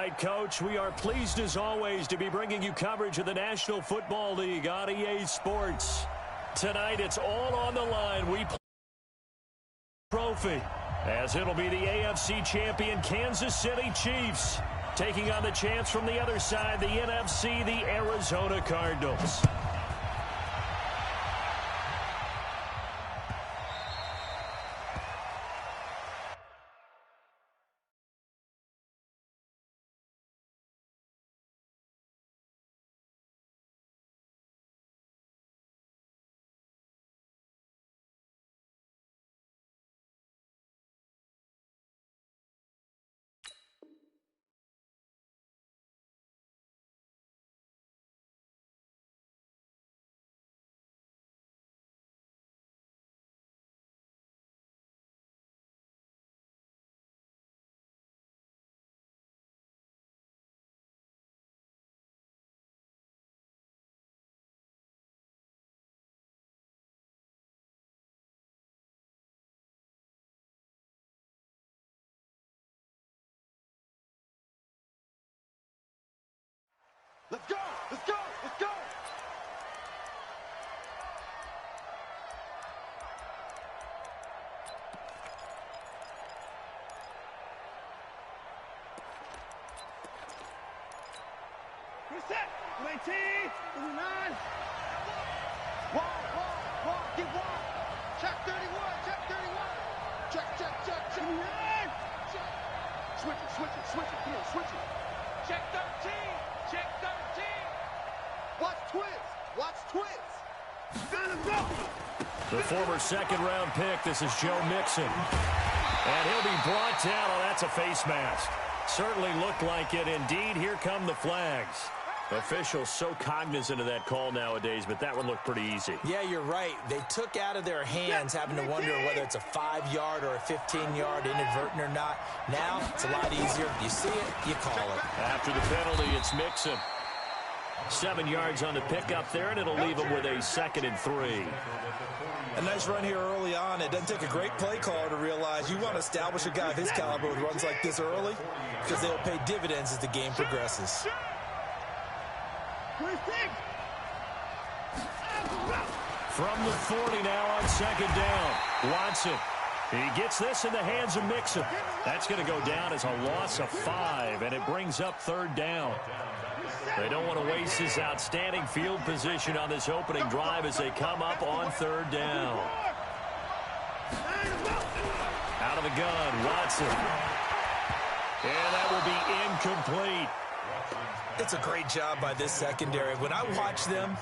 right, Coach. We are pleased, as always, to be bringing you coverage of the National Football League on EA Sports. Tonight, it's all on the line. We play trophy, as it'll be the AFC champion Kansas City Chiefs taking on the champs from the other side, the NFC, the Arizona Cardinals. Let's go! Let's go! Let's go! Reset! 19! 29! Walk! Get walk! Check 31! Check 31! Check! 29! Check! Switch it! Come on, switch it! Check 13! Check 13! Watch twins! The former second-round pick, this is Joe Mixon. And he'll be brought down. Oh, that's a face mask. Certainly looked like it. Indeed, here come the flags. Officials so cognizant of that call nowadays, but that one looked pretty easy. Yeah, you're right. They took out of their hands having to wonder whether it's a 5-yard or a 15-yard inadvertent or not. Now, it's a lot easier. You see it, you call it. After the penalty, it's Mixon. 7 yards on the pickup there, and it'll leave him with a 2nd and 3. A nice run here early on. It doesn't take a great play caller to realize you want to establish a guy of his caliber with runs like this early because they'll pay dividends as the game progresses. From the 40 now on 2nd down. Watson. He gets this in the hands of Mixon. That's going to go down as a loss of 5, and it brings up 3rd down. They don't want to waste this outstanding field position on this opening drive as they come up on 3rd down. Out of the gun, Watson. And that will be incomplete. It's a great job by this secondary. When I watch them,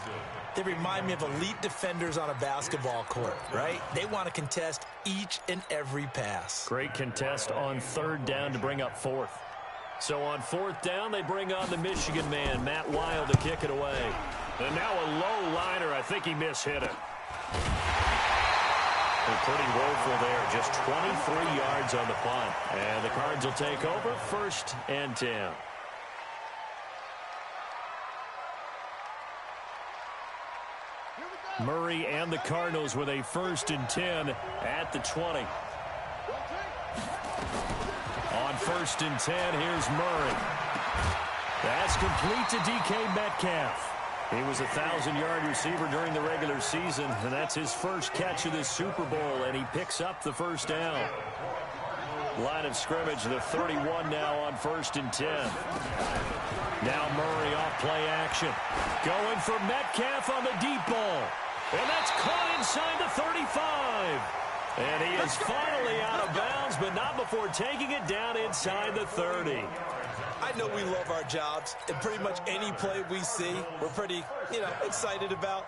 they remind me of elite defenders on a basketball court, right? They want to contest each and every pass. Great contest on 3rd down to bring up 4th. So on 4th down, they bring on the Michigan man, Matt Wild, to kick it away. And now a low liner. I think he mishit it. They're pretty woeful there. Just 23 yards on the punt. And the Cards will take over 1st and 10. Murray and the Cardinals with a 1st and 10 at the 20. On 1st and 10, here's Murray. That's complete to DK Metcalf. He was a 1,000-yard receiver during the regular season, and that's his first catch of this Super Bowl, and he picks up the 1st down. Line of scrimmage, the 31 now on 1st and 10. Now Murray off play action. Going for Metcalf on the deep ball. And that's caught inside the 35. And he is finally out of bounds, but not before taking it down inside the 30. I know we love our jobs, and pretty much any play we see, we're pretty, excited about.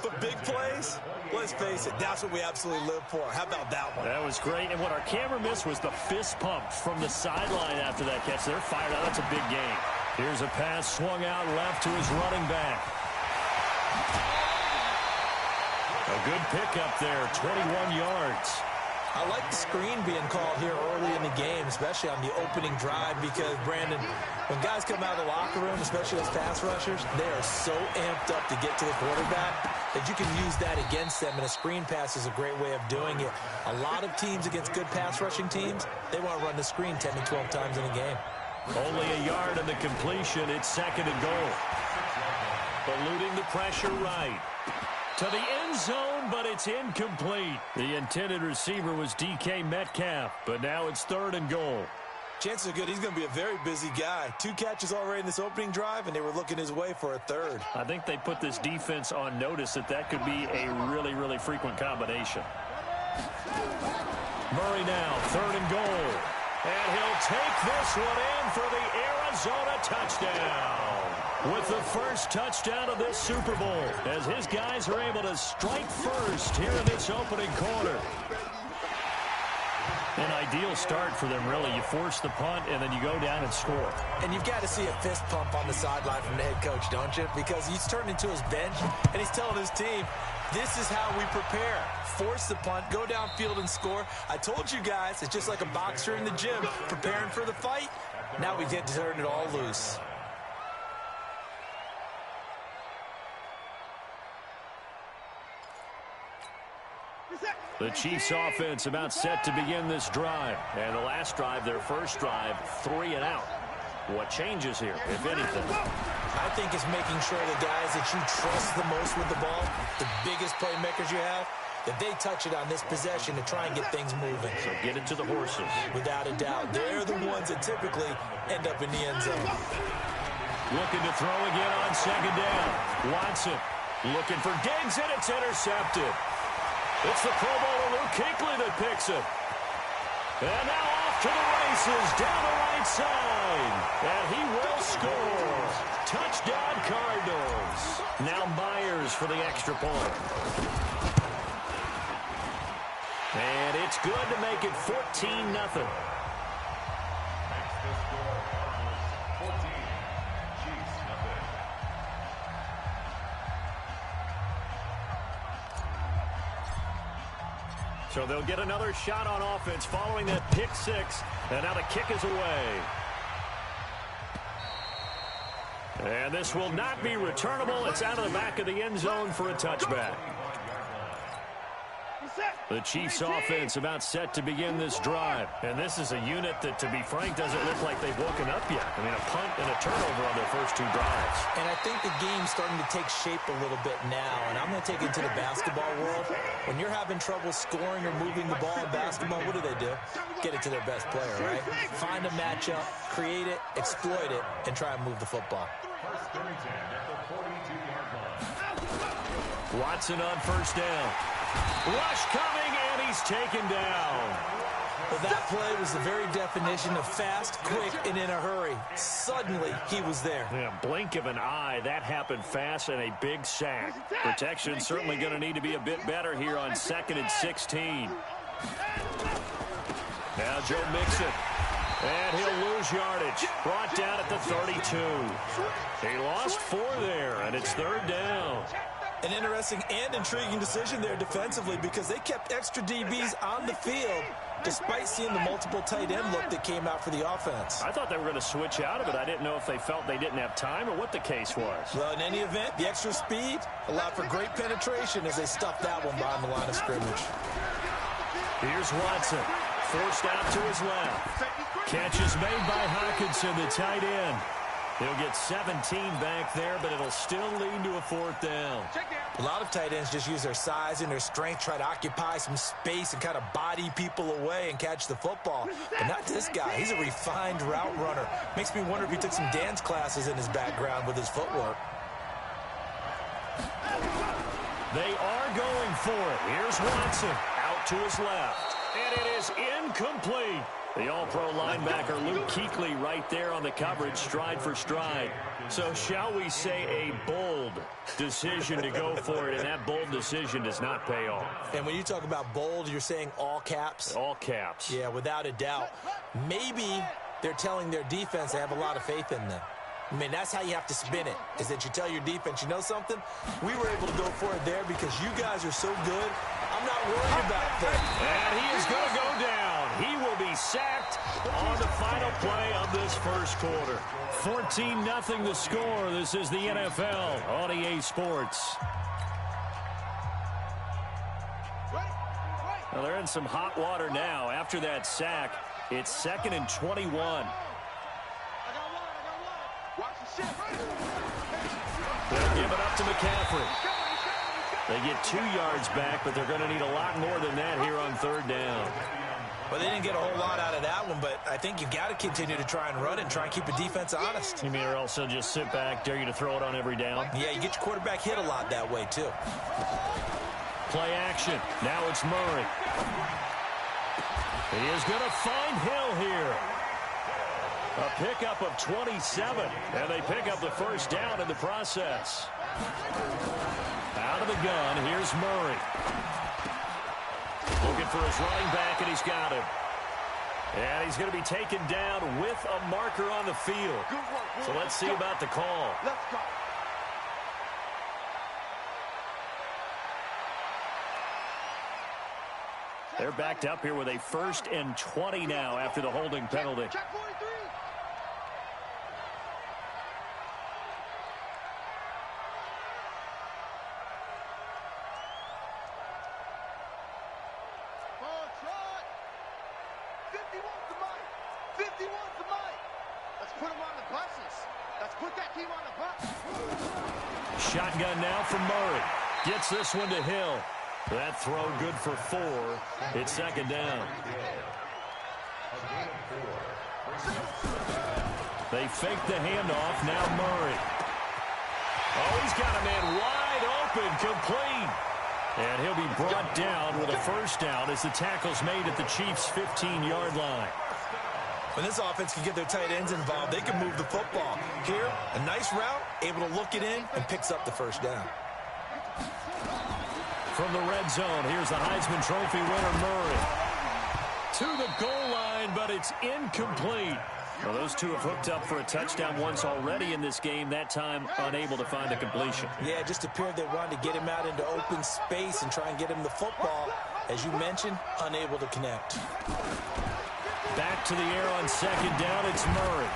But big plays, let's face it, that's what we absolutely live for. How about that one? That was great, and what our camera missed was the fist pump from the sideline after that catch. They're fired out. That's a big game. Here's a pass swung out left to his running back. A good pickup there, 21 yards. I like the screen being called here early in the game, especially on the opening drive, because, Brandon, when guys come out of the locker room, especially as pass rushers, they are so amped up to get to the quarterback that you can use that against them, and a screen pass is a great way of doing it. A lot of teams against good pass rushing teams, they want to run the screen 10 to 12 times in a game. Only a yard in the completion. It's 2nd and goal. Eluding the pressure right. To the end zone, but it's incomplete. The intended receiver was DK Metcalf, but now it's 3rd and goal. Chances are good he's going to be a very busy guy. 2 catches already in this opening drive, and they were looking his way for a 3rd. I think they put this defense on notice that could be a really, really frequent combination. Murray now, 3rd and goal. And he'll take this one in for the Arizona touchdown. With the first touchdown of this Super Bowl, as his guys are able to strike first here in this opening quarter. An ideal start for them, really. You force the punt, and then you go down and score. And you've got to see a fist pump on the sideline from the head coach, don't you? Because he's turned into his bench, and he's telling his team, this is how we prepare. Force the punt, go downfield and score. I told you guys, it's just like a boxer in the gym preparing for the fight. Now we get to turn it all loose. The Chiefs offense about set to begin this drive. And the last drive, their first drive, 3 and out. What changes here, if anything? I think it's making sure the guys that you trust the most with the ball, the biggest playmakers you have, that they touch it on this possession to try and get things moving. So get it to the horses. Without a doubt. They're the ones that typically end up in the end zone. Looking to throw again on 2nd down. Watson looking for Diggs, and it's intercepted. It's the Pro Bowler Luke Kuechly that picks it. And now off to the races down the right side. And he will score. Touchdown Cardinals. Now Myers for the extra point. And it's good to make it 14-0. So they'll get another shot on offense following that pick 6. And now the kick is away. And this will not be returnable. It's out of the back of the end zone for a touchback. The Chiefs offense about set to begin this drive. And this is a unit that, to be frank, doesn't look like they've woken up yet. I mean, a punt and a turnover on their first 2 drives. And I think the game's starting to take shape a little bit now. And I'm going to take it to the basketball world. When you're having trouble scoring or moving the ball in basketball, what do? Get it to their best player, right? Find a matchup, create it, exploit it, and try and move the football. Watson on 1st down. Rush coming, and he's taken down. Well, that play was the very definition of fast, quick, and in a hurry. Suddenly, he was there. Yeah, blink of an eye, that happened fast, and a big sack. Protection certainly going to need to be a bit better here on 2nd and 16. Now Joe Mixon. And he'll lose yardage. Brought down at the 32. He lost 4 there, and it's 3rd down. An interesting and intriguing decision there defensively because they kept extra DBs on the field despite seeing the multiple tight end look that came out for the offense. I thought they were going to switch out of it. I didn't know if they felt they didn't have time or what the case was. Well, in any event, the extra speed allowed for great penetration as they stuffed that one behind the line of scrimmage. Here's Watson. Forced out to his left. Catch is made by Hockenson, the tight end. He'll get 17 back there, but it'll still lead to a 4th down. A lot of tight ends just use their size and their strength, try to occupy some space and kind of body people away and catch the football. But not this guy. He's a refined route runner. Makes me wonder if he took some dance classes in his background with his footwork. They are going for it. Here's Watson out to his left. And it is incomplete. The all-pro linebacker Luke Kuechly right there on the coverage, stride for stride. So shall we say a bold decision to go for it, and that bold decision does not pay off. And when you talk about bold, you're saying all caps? All caps. Yeah, without a doubt. Maybe they're telling their defense they have a lot of faith in them. I mean, that's how you have to spin it, is that you tell your defense, you know something? We were able to go for it there because you guys are so good. I'm not worried about that. And he is going to go down. He will be sacked on the final play of this first quarter. 14-0 the score. This is the NFL on EA Sports. Well, they're in some hot water now. After that sack, it's 2nd and 21. They'll give it up to McCaffrey. They get 2 yards back, but they're going to need a lot more than that here on third down. Well, they didn't get a whole lot out of that one, but I think you've got to continue to try and run and try and keep the defense honest. You mean or else they'll just sit back, dare you to throw it on every down? Yeah, you get your quarterback hit a lot that way, too. Play action. Now it's Murray. He is going to find Hill here. A pickup of 27, and they pick up the first down in the process. Out of the gun, here's Murray. Looking for his running back, and he's got him. And he's going to be taken down with a marker on the field. So let's see about the call. Let's go. They're backed up here with a 1st and 20 now after the holding penalty. Check 43. Oh, Trot. 51's the mic. 51's the mic. Let's put him on the buses. Let's put that team on the bus. Shotgun now from Murray. Gets this one to Hill. That throw good for 4. It's 2nd down. They fake the handoff. Now Murray. Oh, he's got a man wide open, complete. And he'll be brought down with a first down as the tackle's made at the Chiefs' 15-yard line. When this offense can get their tight ends involved, they can move the football. Here, a nice route, able to look it in, and picks up the first down. From the red zone, here's the Heisman Trophy winner, Murray. To the goal line, but it's incomplete. Well, those two have hooked up for a touchdown once already in this game, that time unable to find a completion. Yeah, it just appeared they wanted to get him out into open space and try and get him the football. As you mentioned, unable to connect. Back to the air on 2nd down, it's Murray.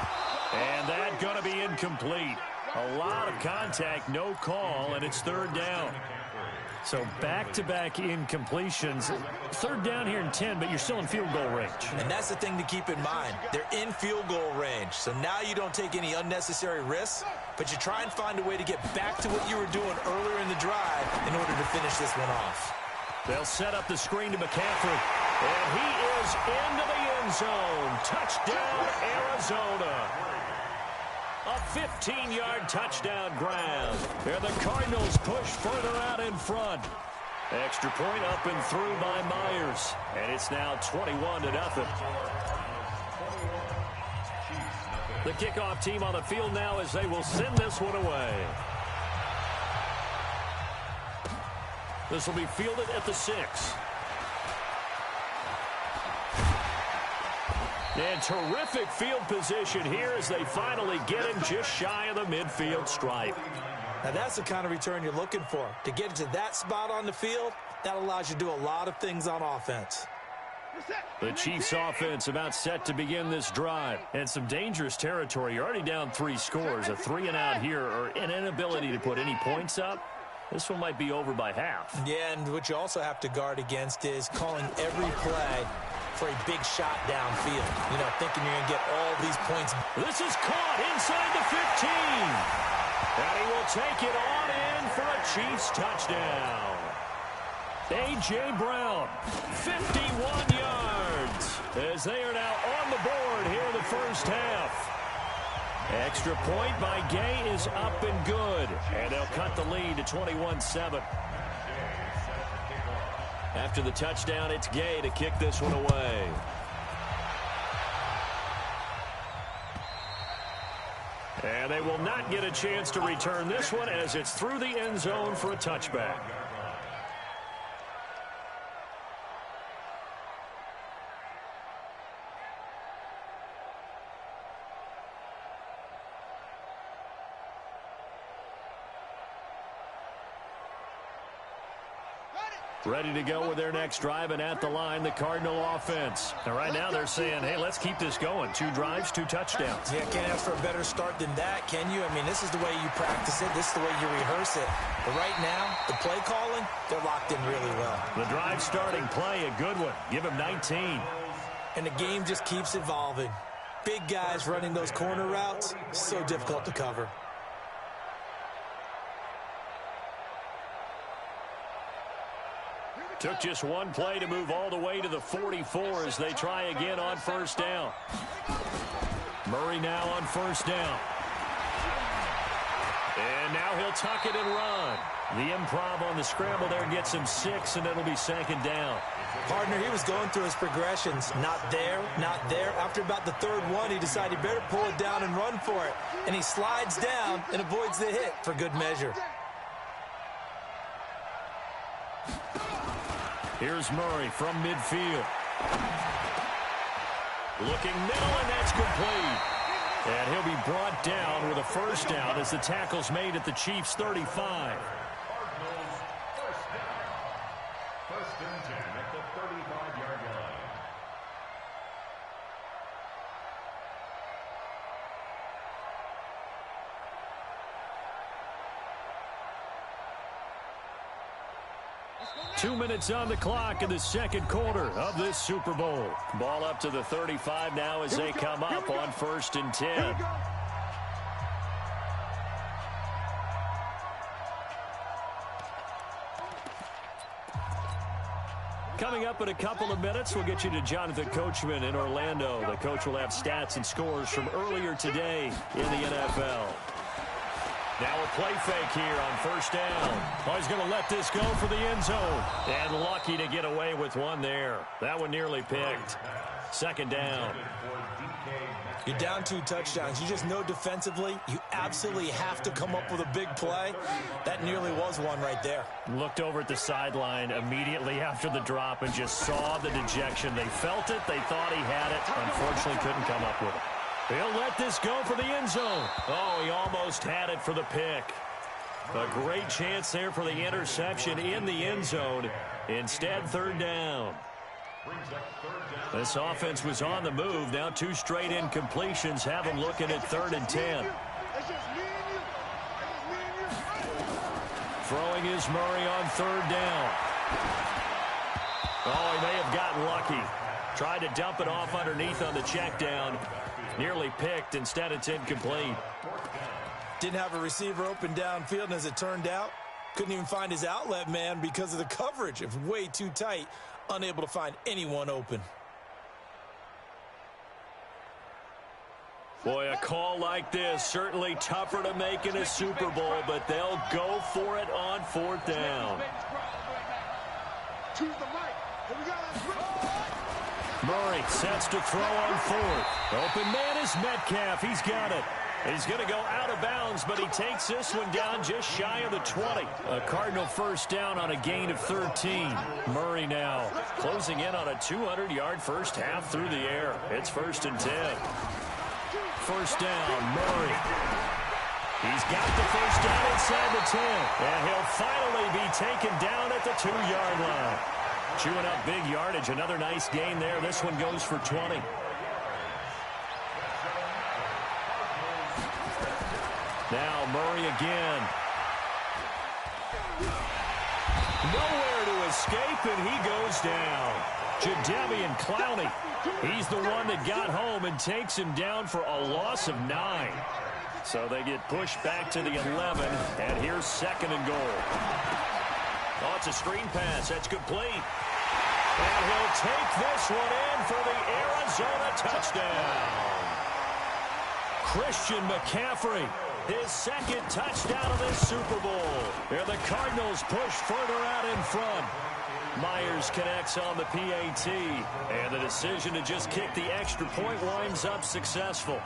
And that going to be incomplete. A lot of contact, no call, and it's 3rd down. So back-to-back incompletions. 3rd down here in 10, but you're still in field goal range. And that's the thing to keep in mind. They're in field goal range. So now you don't take any unnecessary risks, but you try and find a way to get back to what you were doing earlier in the drive in order to finish this one off. They'll set up the screen to McCaffrey. And he is into the end zone. Touchdown, Arizona. A 15-yard touchdown grab. And the Cardinals push further out in front. Extra point up and through by Myers. And it's now 21-0. The kickoff team on the field now as they will send this one away. This will be fielded at the 6. And terrific field position here as they finally get him just shy of the midfield stripe. Now that's the kind of return you're looking for. To get into that spot on the field, that allows you to do a lot of things on offense. The Chiefs offense about set to begin this drive. And some dangerous territory. You're already down 3 scores. A 3-and-out here or an inability to put any points up. This one might be over by half. Yeah, and what you also have to guard against is calling every play for a big shot downfield. You know, thinking you're going to get all these points. This is caught inside the 15. And he will take it on in for a Chiefs touchdown. A.J. Brown, 51 yards, as they are now on the board here in the first half. Extra point by Gay is up and good. And they'll cut the lead to 21-7. After the touchdown, it's Gay to kick this one away. And they will not get a chance to return this one as it's through the end zone for a touchback. Ready to go with their next drive, and at the line, the Cardinal offense. And right now they're saying, hey, let's keep this going. 2 drives, 2 touchdowns. Yeah, can't ask for a better start than that, can you? I mean, this is the way you practice it. This is the way you rehearse it. But right now, the play calling, they're locked in really well. The drive starting play, a good one. Give him 19. And the game just keeps evolving. Big guys running those corner routes, so difficult to cover. Took just one play to move all the way to the 44 as they try again on first down. Murray now on first down. And now he'll tuck it and run. The improv on the scramble there gets him 6, and it'll be second down. Partner, he was going through his progressions. Not there, not there. After about the third one, he decided he better pull it down and run for it. And he slides down and avoids the hit for good measure. Here's Murray from midfield. Looking middle, and that's complete. And he'll be brought down with a first down as the tackle's made at the Chiefs' 35. First and 10 at the 35-yard line. Two minutes on the clock in the second quarter of this Super Bowl. Ball up to the 35 now as they come up on first and 10. Coming up in a couple of minutes, we'll get you to Jonathan Coachman in Orlando. The coach will have stats and scores from earlier today in the NFL. Now a play fake here on first down. Oh, he's going to let this go for the end zone. And lucky to get away with one there. That one nearly picked. Second down. You're down 2 touchdowns. You just know defensively you absolutely have to come up with a big play. That nearly was one right there. Looked over at the sideline immediately after the drop and just saw the dejection. They felt it. They thought he had it. Unfortunately, couldn't come up with it. He'll let this go for the end zone. Oh, he almost had it for the pick. A great chance there for the interception in the end zone. Instead, third down. This offense was on the move. Now 2 straight incompletions have them looking at third and 10. Throwing is Murray on third down. Oh, he may have gotten lucky. Tried to dump it off underneath on the check down. Nearly picked. Instead, it's incomplete. Didn't have a receiver open downfield, and as it turned out, couldn't even find his outlet man because of the coverage. It was way too tight. Unable to find anyone open. Boy, a call like this, certainly tougher to make in a Super Bowl, but they'll go for it on fourth down. Murray sets to throw on fourth. Open man is Metcalf. He's got it. He's going to go out of bounds, but he takes this one down just shy of the 20. A Cardinal first down on a gain of 13. Murray now closing in on a 200-yard first half through the air. It's first and 10. First down, Murray. He's got the first down inside the 10. And he'll finally be taken down at the 2-yard line. Chewing up big yardage. Another nice gain there. This one goes for 20. Now Murray again. Nowhere to escape, and he goes down. Jadeveon Clowney. He's the one that got home and takes him down for a loss of 9. So they get pushed back to the 11, and here's second and goal. Oh, it's a screen pass. That's complete. And he'll take this one in for the Arizona touchdown. Christian McCaffrey. His second touchdown of this Super Bowl. There the Cardinals push further out in front. Myers connects on the PAT. And the decision to just kick the extra point winds up successful.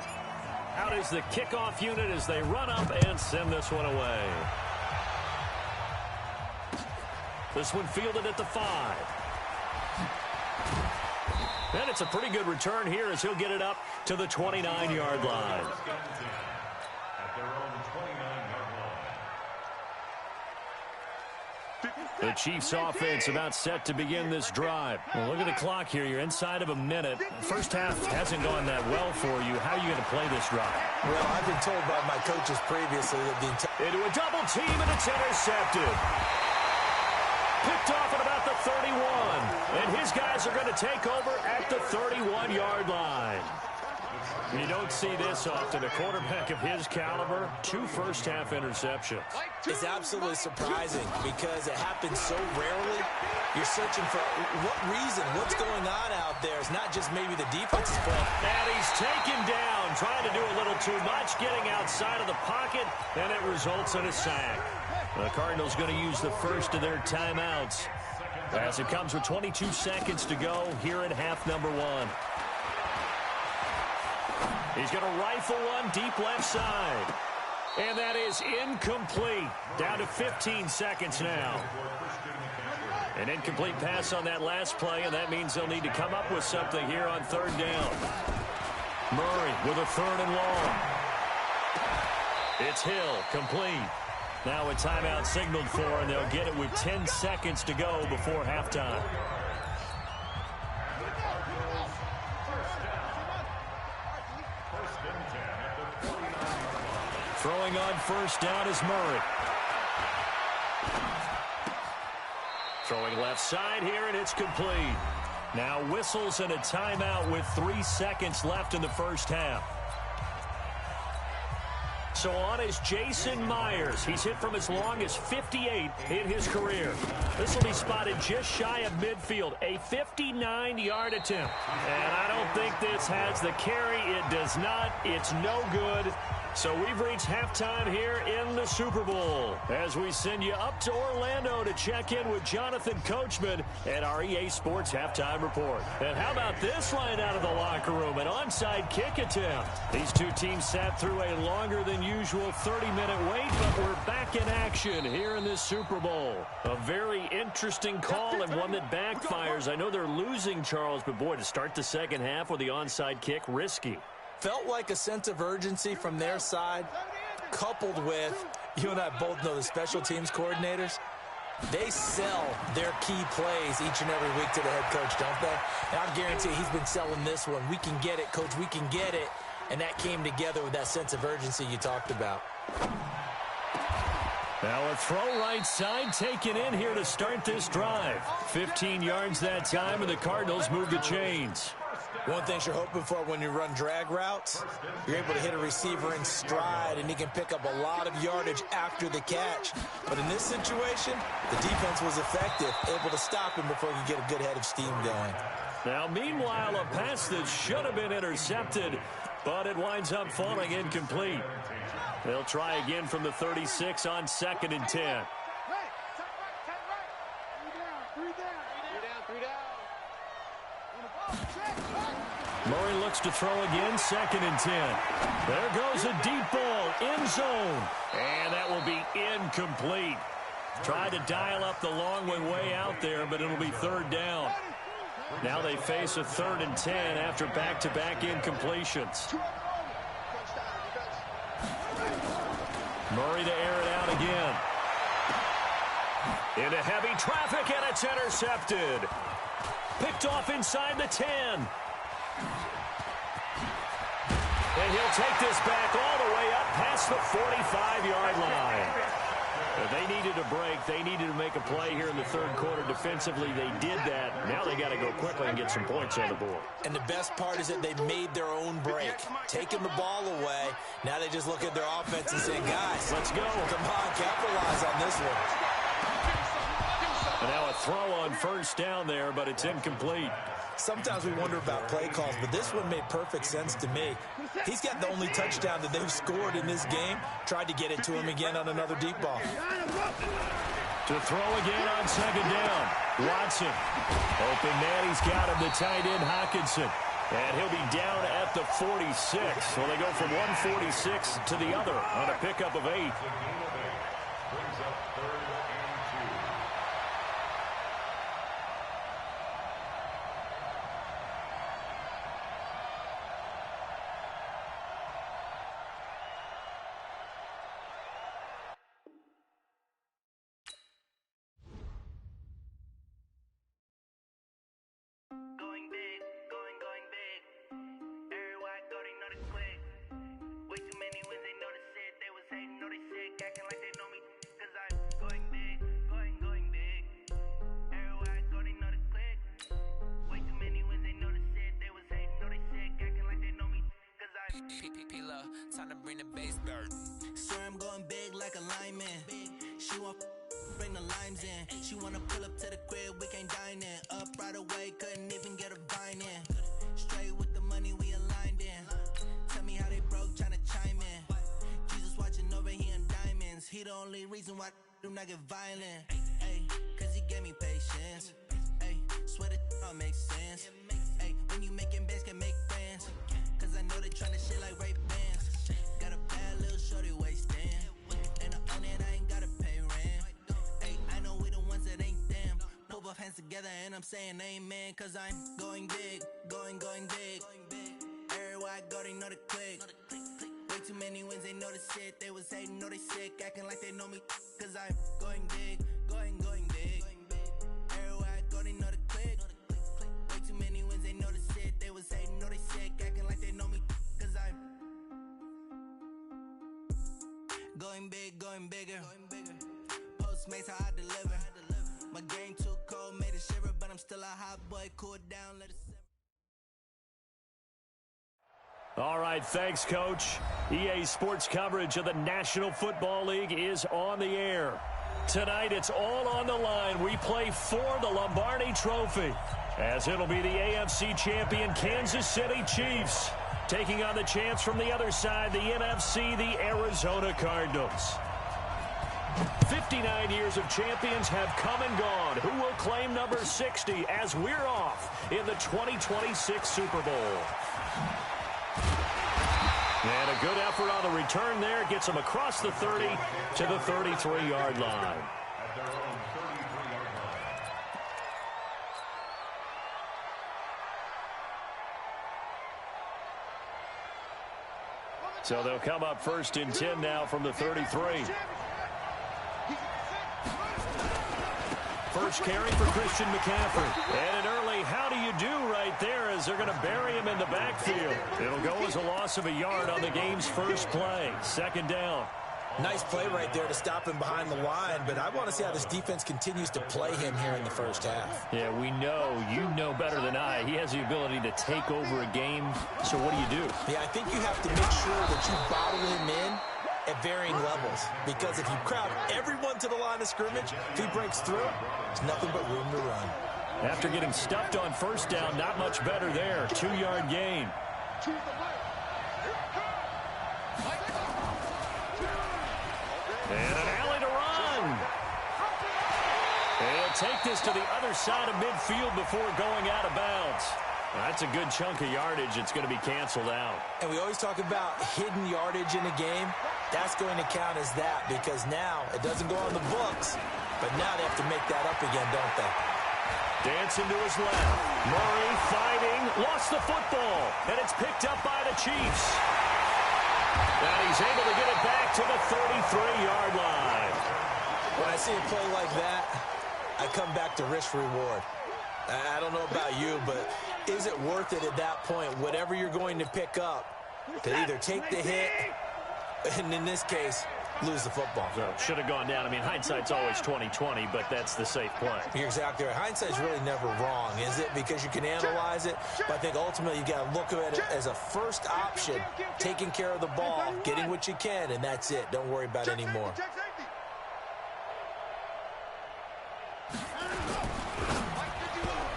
Out is the kickoff unit as they run up and send this one away. This one fielded at the 5. And it's a pretty good return here as he'll get it up to the 29-yard line. The Chiefs offense about set to begin this drive. Well, look at the clock here. You're inside of a minute. First half hasn't gone that well for you. How are you going to play this drive? Well, I've been told by my coaches previously that into a double team, and it's intercepted. Picked off at about the 31. And his guys are going to take over at the 31-yard line. You don't see this often. A quarterback of his caliber, 2 first-half interceptions. It's absolutely surprising because it happens so rarely. You're searching for what reason, what's going on out there. It's not just maybe the defense is playing. And he's taken down, trying to do a little too much, getting outside of the pocket, and it results in a sack. The Cardinals going to use the first of their timeouts as it comes with 22 seconds to go here in half number 1. He's going to rifle one deep left side. And that is incomplete. Down to 15 seconds now. An incomplete pass on that last play, and that means they'll need to come up with something here on 3rd down. Murray with a 3rd and long. It's Hill, complete. Now a timeout signaled for, and they'll get it with 10 seconds to go before halftime. Throwing on 1st down is Murray. Throwing left side here, and it's complete. Now whistles and a timeout with 3 seconds left in the first half. So on is Jason Myers. He's hit from as long as 58 in his career. This will be spotted just shy of midfield. A 59-yard attempt. And I don't think this has the carry. It does not. It's no good. So we've reached halftime here in the Super Bowl as we send you up to Orlando to check in with Jonathan Coachman at our EA Sports Halftime Report. And how about this line out of the locker room? An onside kick attempt. These two teams sat through a longer than usual 30-minute wait, but we're back in action here in this Super Bowl. A very interesting call and one that backfires. I know they're losing, Charles, but boy, to start the second half with the onside kick, risky. Felt like a sense of urgency from their side, coupled with, you and I both know the special teams coordinators, they sell their key plays each and every week to the head coach, don't they? And I guarantee he's been selling this one. We can get it, coach, we can get it. And that came together with that sense of urgency you talked about. Now a throw right side taken in here to start this drive. 15 yards that time, and the Cardinals move the chains. One thing you're hoping for when you run drag routes, you're able to hit a receiver in stride, and he can pick up a lot of yardage after the catch. But in this situation, the defense was effective, able to stop him before he could get a good head of steam going. Now, meanwhile, a pass that should have been intercepted, but it winds up falling incomplete. They'll try again from the 36 on 2nd and 10. Murray looks to throw again, 2nd and 10. There goes a deep ball, end zone. And that will be incomplete. Tried to dial up the long way out there, but it'll be 3rd down. Now they face a 3rd and 10 after back-to-back incompletions. Murray to air it out again. Into heavy traffic, and it's intercepted. Picked off inside the 10. And he'll take this back all the way up past the 45-yard line. They needed a break. They needed to make a play here in the 3rd quarter. Defensively, they did that. Now they got to go quickly and get some points on the board. And the best part is that they made their own break, taking the ball away. Now they just look at their offense and say, guys, let's go. Come on, capitalize on this one. And now a throw on 1st down there, but it's incomplete. Sometimes we wonder about play calls, but this one made perfect sense to me. He's got the only touchdown that they've scored in this game. Tried to get it to him again on another deep ball. To throw again on 2nd down. Watson. Open man, he's got him, the tight end Hockenson. And he'll be down at the 46. So they go from 146 to the other on a pickup of 8. Way too many wins, they know the shit. They was hating, know they shit, acting like they Time to bring the bass back. Swear I'm going big like a lineman. She want bring the limes in. She wanna pull up to the crib, we can't dine in. Up right away, couldn't even get a vine in. Straight with the money we aligned in. Tell me how they broke, tryna chime in. Jesus watching over here in diamonds. He the only reason why I do not get violent. Ay, cause he gave me patience. Ay, swear that all makes sense. Ay, when you making bands can make friends. Cause I know they tryna shit like Ray Bans. Got a bad little shorty wasting. And I own it, I ain't gotta pay rent. Ay, I know we the ones that ain't them. Pull both hands together and I'm saying amen. Cause I'm going big, going big. Everywhere I go, they know the click. Way too many wins, they know the shit. They was hating, know they sick, acting like they know me. Cause I'm going big, going big. Everywhere I go, they know the click. Way too many wins, they know the shit. They was hating, know they sick, acting like they know me. Cause I'm going big, going bigger. Postmates, how I deliver. My game too cold, made it shiver, but I'm still a hot boy. Cool it down, let it simmer. All right, thanks, Coach. EA Sports coverage of the National Football League is on the air. Tonight, it's all on the line. We play for the Lombardi Trophy, as it'll be the AFC champion Kansas City Chiefs taking on the champs from the other side, the NFC, the Arizona Cardinals. 59 years of champions have come and gone. Who will claim number 60 as we're off in the 2026 Super Bowl? And a good effort on the return there. Gets them across the 30 to the 33-yard line. So they'll come up first and 10 now from the 33. First carry for Christian McCaffrey. And an early how do you do right there as they're going to bury him in the backfield. It'll go as a loss of a yard on the game's first play. Second down. Nice play right there to stop him behind the line, but I want to see how this defense continues to play him here in the first half. Yeah, we know, you know better than I, he has the ability to take over a game. So what do? Yeah, I think you have to make sure that you bottle him in at varying levels, because if you crowd everyone to the line of scrimmage, if he breaks through, there's nothing but room to run. After getting stuffed on first down, not much better there. 2-yard gain. And an alley to run. They'll take this to the other side of midfield before going out of bounds. That's a good chunk of yardage. It's going to be canceled out. And we always talk about hidden yardage in a game. That's going to count as that, because now it doesn't go on the books, but now they have to make that up again, don't they? Dancing to his left. Murray fighting. Lost the football. And it's picked up by the Chiefs. And he's able to get it back to the 33-yard line. When I see a play like that, I come back to risk reward. I don't know about you, but is it worth it at that point, whatever you're going to pick up, to either take the hit, and in this case, lose the football? So should have gone down. I mean, hindsight's always 20/20, but that's the safe play. You're exactly right. Hindsight's really never wrong, is it? Because you can analyze it, but I think ultimately you got to look at it as a first option, taking care of the ball, getting what you can, and that's it. Don't worry about any more.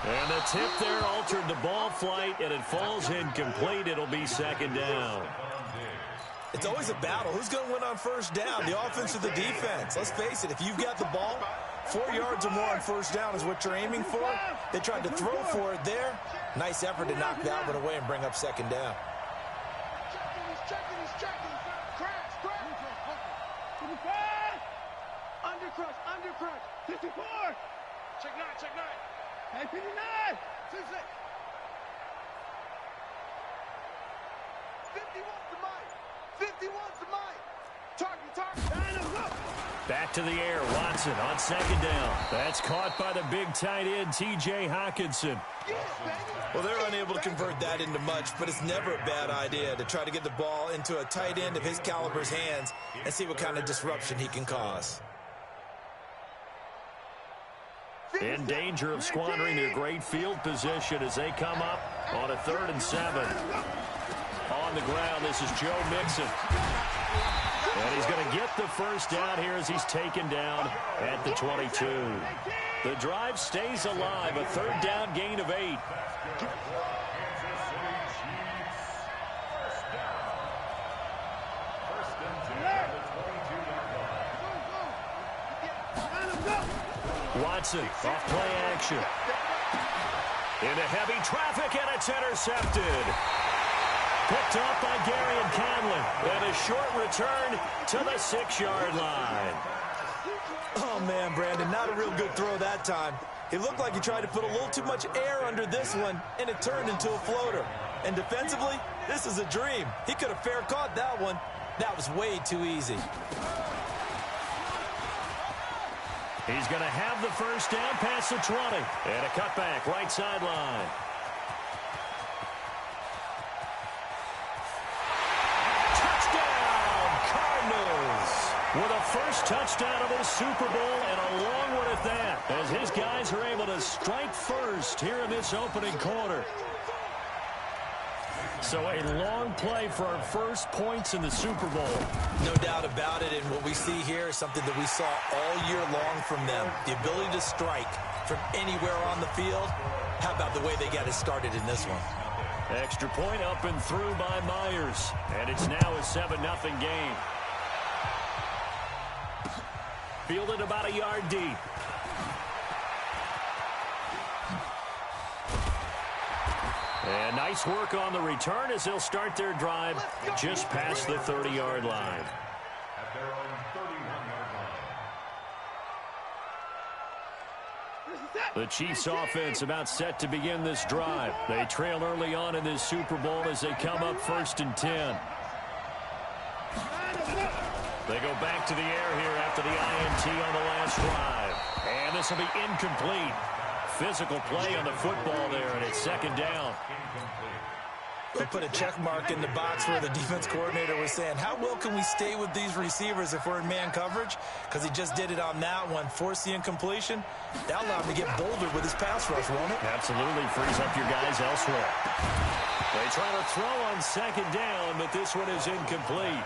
And the tip there altered the ball flight, and it falls incomplete. It'll be second down. It's always a battle. Who's going to win on first down, the offense or the defense? Let's face it, if you've got the ball, 4 yards or more on first down is what you're aiming for. They tried to throw for it there. Nice effort to knock that one away and bring up second down. He's checking. Crash. Undercrush. 54. Check 9. Hey, 59. 56. 51's the mic. 51's the mic. Target. Back to the air. Watson on second down. That's caught by the big tight end, T.J. Hockenson. Well, they're unable to convert that into much, but it's never a bad idea to try to get the ball into a tight end of his caliber's hands and see what kind of disruption he can cause. In danger of squandering their great field position as they come up on a 3rd and 7. On on the ground. This is Joe Mixon. And he's going to get the first down here as he's taken down at the 22. The drive stays alive. A third down gain of 8. Watson off play action. Into heavy traffic, and it's intercepted. Picked up by Gary and Conlon. And a short return to the 6-yard line. Oh, man, Brandon, not a real good throw that time. It looked like he tried to put a little too much air under this one, and it turned into a floater. And defensively, this is a dream. He could have fair caught that one. That was way too easy. He's going to have the first down past the 20. And a cutback, right sideline. Touchdown, Cardinals! With a first touchdown of the Super Bowl, and a long one at that, as his guys are able to strike first here in this opening quarter. So a long play for our first points in the Super Bowl. No doubt about it, and what we see here is something that we saw all year long from them. The ability to strike from anywhere on the field. How about the way they got it started in this one? Extra point up and through by Myers. And it's now a 7-0 game. Fielded about a yard deep. And nice work on the return as they'll start their drive just past the 30-yard line. At their own 31-yard line. The Chiefs offense about set to begin this drive. They trail early on in this Super Bowl as they come up 1st and 10. They go back to the air here after the INT on the last drive. And this will be incomplete. Physical play on the football there, and it's 2nd down. They put a check mark in the box where the defense coordinator was saying, how well can we stay with these receivers if we're in man coverage? Because he just did it on that one, forced the incompletion. That'll allow him to get bolder with his pass rush, won't it? Absolutely, frees up your guys elsewhere. They try to throw on 2nd down, but this one is incomplete.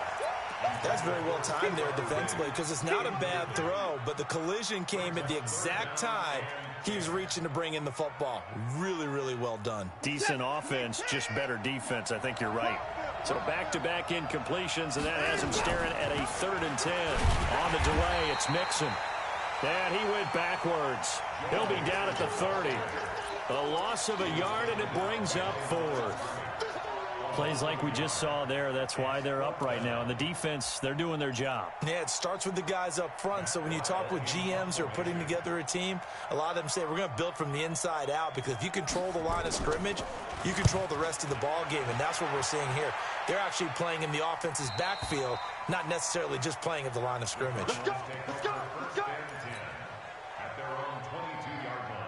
That's very well timed there defensively because it's not a bad throw, but the collision came at the exact time he was reaching to bring in the football. Really, really well done. Decent offense, just better defense. I think you're right. So back-to-back incompletions, and that has him staring at a 3rd and 10. On the delay, it's Mixon. And he went backwards. He'll be down at the 30. A loss of a yard, and it brings up 4th. Plays like we just saw there, that's why they're up right now. And the defense, they're doing their job. Yeah, it starts with the guys up front. So when you talk with GMs who are putting together a team, a lot of them say we're going to build from the inside out, because if you control the line of scrimmage, you control the rest of the ball game, and that's what we're seeing here. They're actually playing in the offense's backfield, not necessarily just playing at the line of scrimmage. Let's go, let's go, let's go. At their own 22-yard line.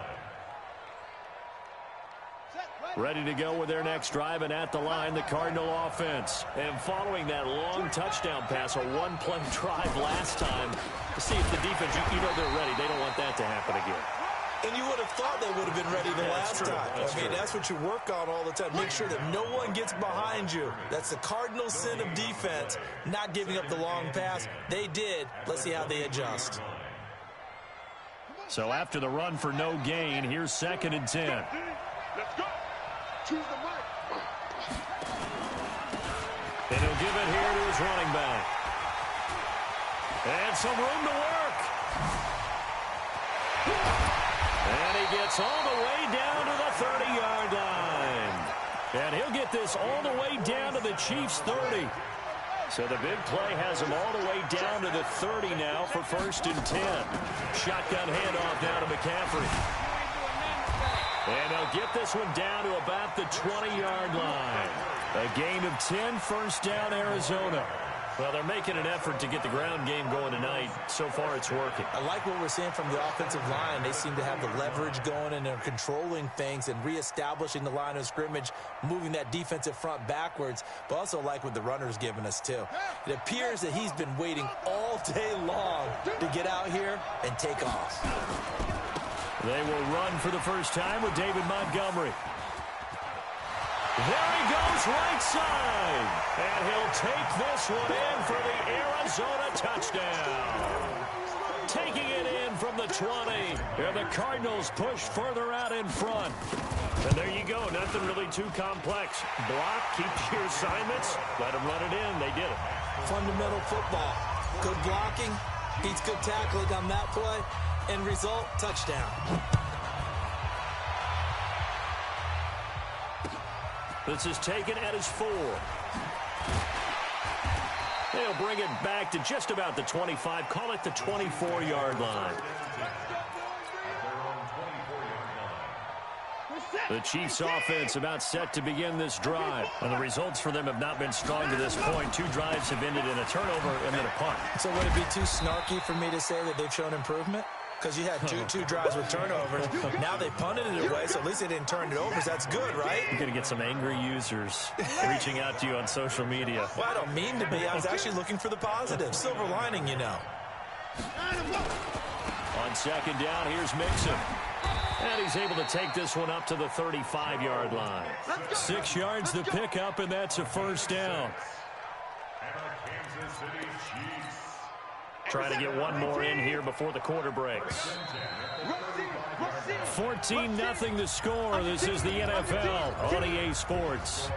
Ready to go with their next drive, and at the line, the Cardinal offense. And following that long touchdown pass, a one-play drive last time, to see if the defense, you know they're ready. They don't want that to happen again. And you would have thought they would have been ready the last time. That's what you work on all the time. Make sure that no one gets behind you. That's the cardinal sin of defense, not giving up the long pass. They did. Let's see how they adjust. So after the run for no gain, here's 2nd and 10. Let's go. Choose the mic. And he'll give it here to his running back. And some room to work. And he gets all the way down to the 30-yard line. And he'll get this all the way down to the Chiefs' 30. So the big play has him all the way down to the 30 now for 1st and 10. Shotgun handoff now to McCaffrey. And they'll get this one down to about the 20-yard line. A gain of 10, 1st down, Arizona. Well, they're making an effort to get the ground game going tonight. So far, it's working. I like what we're seeing from the offensive line. They seem to have the leverage going, and they're controlling things and reestablishing the line of scrimmage, moving that defensive front backwards, but also like what the runner's giving us, too. It appears that he's been waiting all day long to get out here and take off. They will run for the first time with David Montgomery. There he goes right side. And he'll take this one in for the Arizona touchdown. Taking it in from the 20. And the Cardinals push further out in front. And there you go. Nothing really too complex. Block, keep your assignments, let them run it in. They did it. Fundamental football. Good blocking, beats good tackling on that play. End result, touchdown. This is taken at his 4. They'll bring it back to just about the 25. Call it the 24-yard line. The Chiefs offense about set to begin this drive. And the results for them have not been strong to this point. 2 drives have ended in a turnover and then a punt. So would it be too snarky for me to say that they've shown improvement? Because you had two drives with turnovers. Now they punted it away, so at least they didn't turn it over. So that's good, right? You're going to get some angry users reaching out to you on social media. Well, I don't mean to be. I was actually looking for the positive. Silver lining, you know. On second down, here's Mixon. And he's able to take this one up to the 35-yard line. 6 yards the pickup, and that's a first down. Trying to get one more in here before the quarter breaks. 14-0 the score. This is the NFL on EA Sports.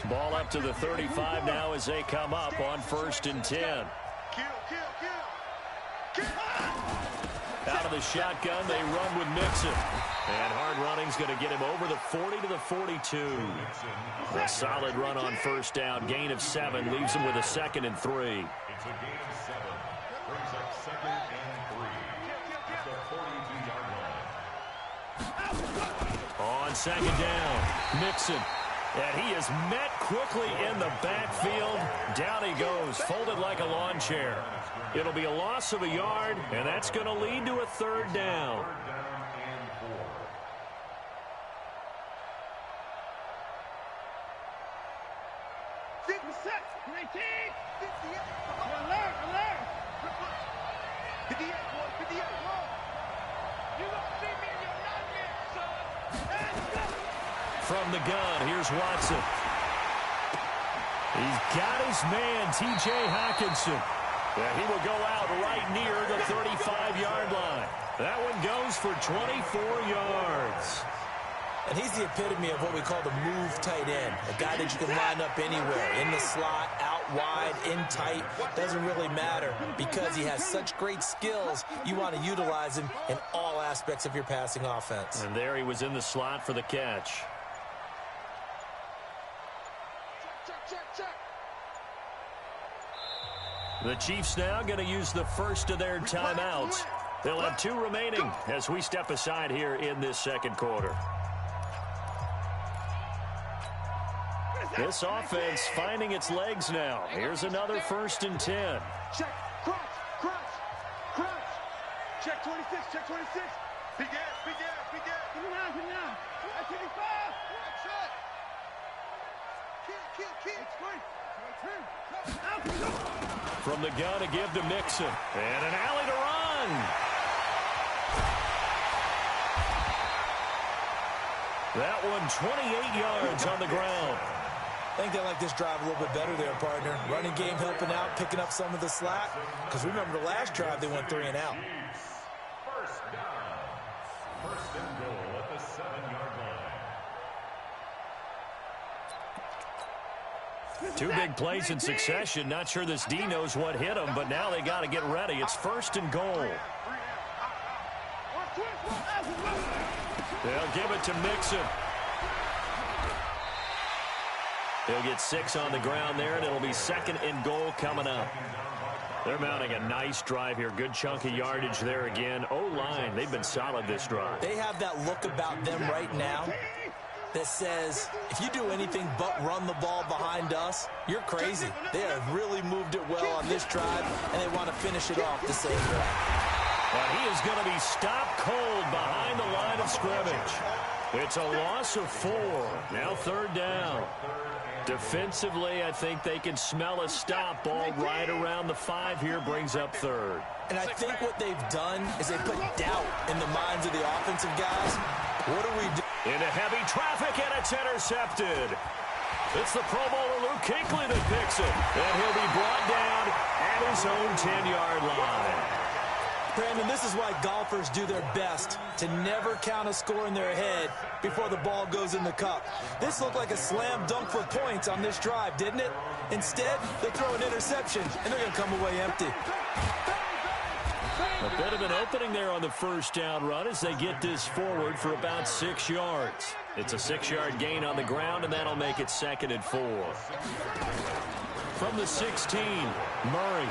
Ball up to the 35 now as they come up on 1st and 10. Out of the shotgun, they run with Mixon. And hard running's going to get him over the 40 to the 42. A solid run on first down. Gain of 7 leaves him with a 2nd and 3. It's a gain of 7. Brings up 2nd and 3. At the 42-yard line. On second down, Mixon. And he is met quickly in the backfield. Down he goes, folded like a lawn chair. It'll be a loss of a yard, and that's going to lead to a 3rd down. From the gun, here's Watson. He's got his man, T.J. Hockenson. And he will go out right near the 35-yard line. That one goes for 24 yards. And he's the epitome of what we call the move tight end. A guy that you can line up anywhere. In the slot, out wide, in tight. Doesn't really matter because he has such great skills. You want to utilize him in all aspects of your passing offense. And there he was in the slot for the catch. The Chiefs now going to use the first of their timeouts. They'll have 2 remaining as we step aside here in this second quarter. This offense finding its legs now. Here's another 1st and 10. Check, crunch, crunch, crunch. Check 26, check 26. Big ass, big ass, big ass. Come on, come on. That's 25. Check. Kill. It's great. From the gun to give to Mixon. And an alley to run. That one 28 yards on the ground. I think they like this drive a little bit better there, partner. Running game helping out, picking up some of the slack. Because remember the last drive, they went 3 and out. First down. 1st and goal at the 7-yard line. 2 big plays in succession. Not sure this D knows what hit him, but now they got to get ready. It's 1st and goal. They'll give it to Mixon. He'll get 6 on the ground there, and it'll be 2nd and goal coming up. They're mounting a nice drive here. Good chunk of yardage there again. O-line, they've been solid this drive. They have that look about them right now that says, if you do anything but run the ball behind us, you're crazy. They have really moved it well on this drive, and they want to finish it off the same way. And he is going to be stopped cold behind the line of scrimmage. It's a loss of 4. Now third down. Defensively, I think they can smell a stop. Ball right around the 5 here, brings up third. And I think what they've done is they put doubt in the minds of the offensive guys. What do we do? Into heavy traffic, and it's intercepted. It's the Pro Bowler Luke Kuechly that picks it. And he'll be brought down at his own 10-yard line. Brandon, this is why golfers do their best to never count a score in their head before the ball goes in the cup. This looked like a slam dunk for points on this drive, didn't it? Instead, they throw an interception, and they're going to come away empty. A bit of an opening there on the first down run as they get this forward for about 6 yards. It's a 6-yard gain on the ground, and that'll make it 2nd and 4. From the 16, Murray.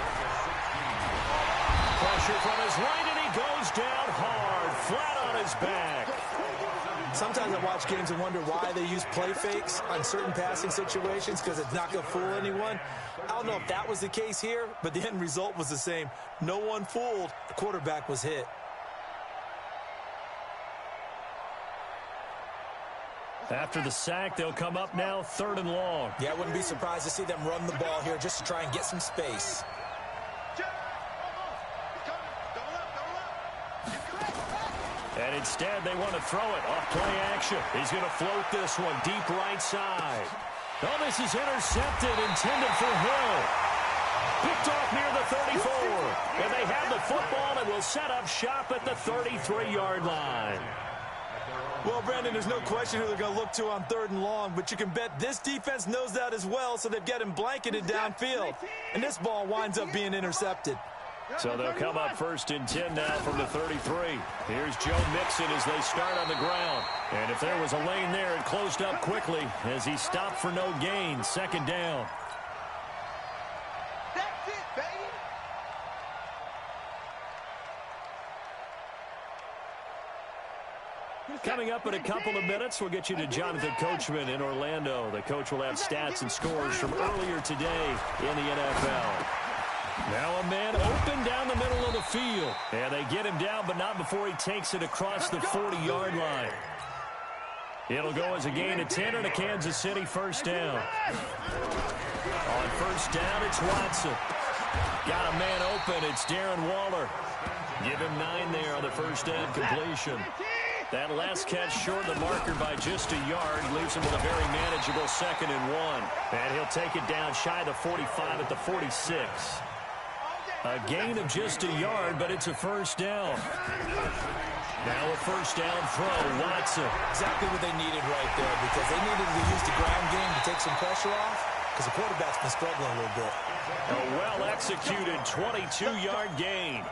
Pressure from his right, and he goes down hard, flat on his back. Sometimes I watch games and wonder why they use play fakes on certain passing situations because it's not going to fool anyone. I don't know if that was the case here, but the end result was the same. No one fooled. The quarterback was hit. After the sack, they'll come up now 3rd and long. Yeah, I wouldn't be surprised to see them run the ball here just to try and get some space. And instead, they want to throw it off play action. He's going to float this one deep right side. Oh, this is intercepted, intended for Hill. Picked off near the 34. And they have the football and will set up shop at the 33-yard line. Well, Brandon, there's no question who they're going to look to on 3rd and long, but you can bet this defense knows that as well, so they've got him blanketed downfield. And this ball winds up being intercepted. So they'll come up 1st and 10 now from the 33. Here's Joe Mixon as they start on the ground. And if there was a lane there, it closed up quickly as he stopped for no gain. 2nd down. That's it, baby. Coming up in a couple of minutes, we'll get you to Jonathan Coachman in Orlando. The coach will have stats and scores from earlier today in the NFL. Now a man open down the middle of the field. And they get him down, but not before he takes it across the 40-yard line. It'll go as a gain of 10 and a Kansas City 1st down. On 1st down, it's Watson. Got a man open. It's Darren Waller. Give him 9 there on the 1st down completion. That last catch short of the marker by just a yard leaves him with a very manageable 2nd and 1. And he'll take it down shy of the 45 at the 46. A gain of just a yard, but it's a 1st down. Now a 1st down throw, Watson. Exactly what they needed right there because they needed to use the ground game to take some pressure off because the quarterback's been struggling a little bit. A well-executed 22-yard gain.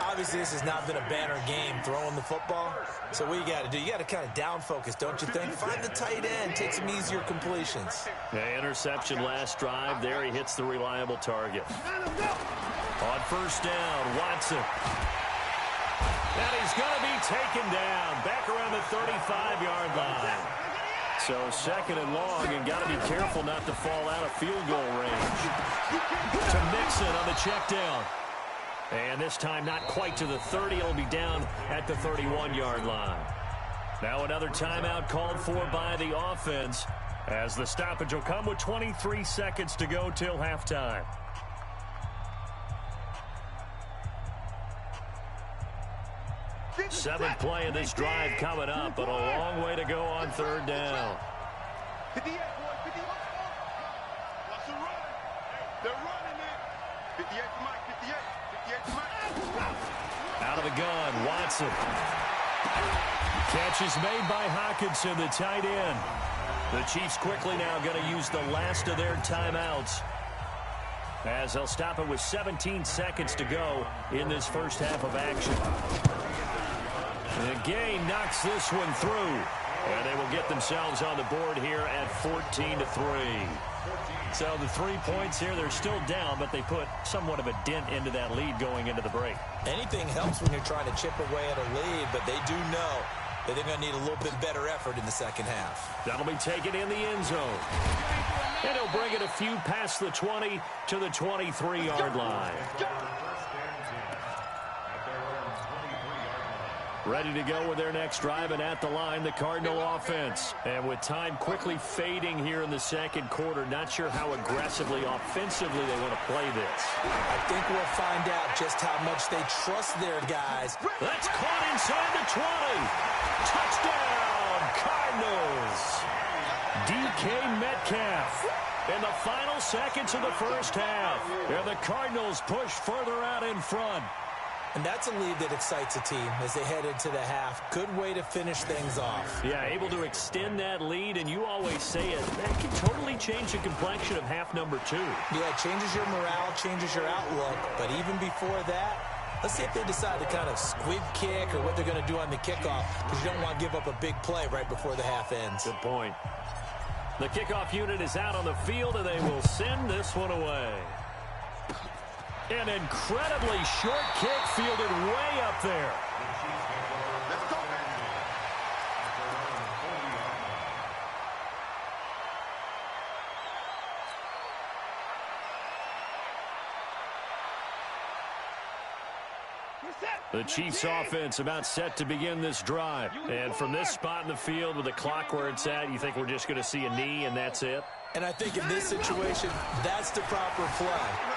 Obviously, this has not been a banner game throwing the football. So what you got to do, you got to kind of down focus, don't you think? Find the tight end, take some easier completions. The interception last drive. There he hits the reliable target. On 1st down, Watson. And he's going to be taken down back around the 35-yard line. So 2nd and long, and got to be careful not to fall out of field goal range. To Mixon on the check down. And this time not quite to the 30. It'll be down at the 31-yard line. Now another timeout called for by the offense as the stoppage will come with 23 seconds to go till halftime. Seventh play of this drive coming up, but a long way to go on 3rd down. 58, boys, 58. Watch the run. They're running it. 58 to Mike, 58. 58 to Mike. Out of the gun, Watson. Catch is made by Hockenson, the tight end. The Chiefs quickly now going to use the last of their timeouts as they'll stop it with 17 seconds to go in this first half of action. The Gain knocks this one through, and they will get themselves on the board here at 14-3. So the 3 points here, they're still down, but they put somewhat of a dent into that lead going into the break. Anything helps when you're trying to chip away at a lead, but they do know that they're going to need a little bit better effort in the second half. That'll be taken in the end zone. And he'll bring it a few past the 20 to the 23-yard line. Ready to go with their next drive, and at the line, the Cardinal offense. And with time quickly fading here in the second quarter, not sure how aggressively, offensively they want to play this. I think we'll find out just how much they trust their guys. That's caught inside the 20. Touchdown, Cardinals. DK Metcalf in the final seconds of the first half. And the Cardinals push further out in front. And that's a lead that excites a team as they head into the half. Good way to finish things off. Yeah, able to extend that lead, and you always say it, that can totally change the complexion of half number 2. Yeah, it changes your morale, changes your outlook. But even before that, let's see if they decide to kind of squib kick or what they're going to do on the kickoff, because you don't want to give up a big play right before the half ends. Good point. The kickoff unit is out on the field, and they will send this one away. An incredibly short kick fielded way up there. Let's go. The Chiefs offense about set to begin this drive. And from this spot in the field with the clock where it's at, you think we're just going to see a knee and that's it? And I think in this situation, that's the proper play.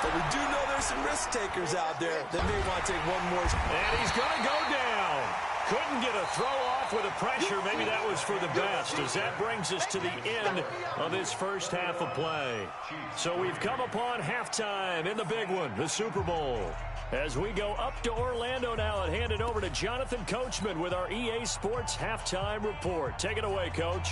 But we do know there's some risk takers out there that may want to take one more. And he's going to go down. Couldn't get a throw off with the pressure. Maybe that was for the best, as that brings us to the end of this first half of play. So we've come upon halftime in the big one, the Super Bowl. As we go up to Orlando now and hand it over to Jonathan Coachman with our EA Sports Halftime Report. Take it away, Coach.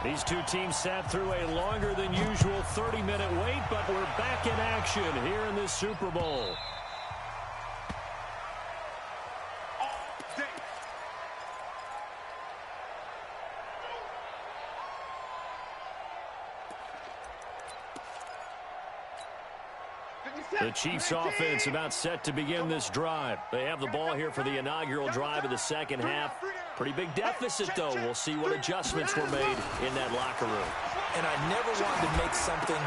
These two teams sat through a longer than usual 30-minute wait, but we're back in action here in this Super Bowl. The Chiefs offense about set to begin this drive. They have the ball here for the inaugural drive of the second half. Pretty big deficit, though. We'll see what adjustments were made in that locker room. And I never wanted to make something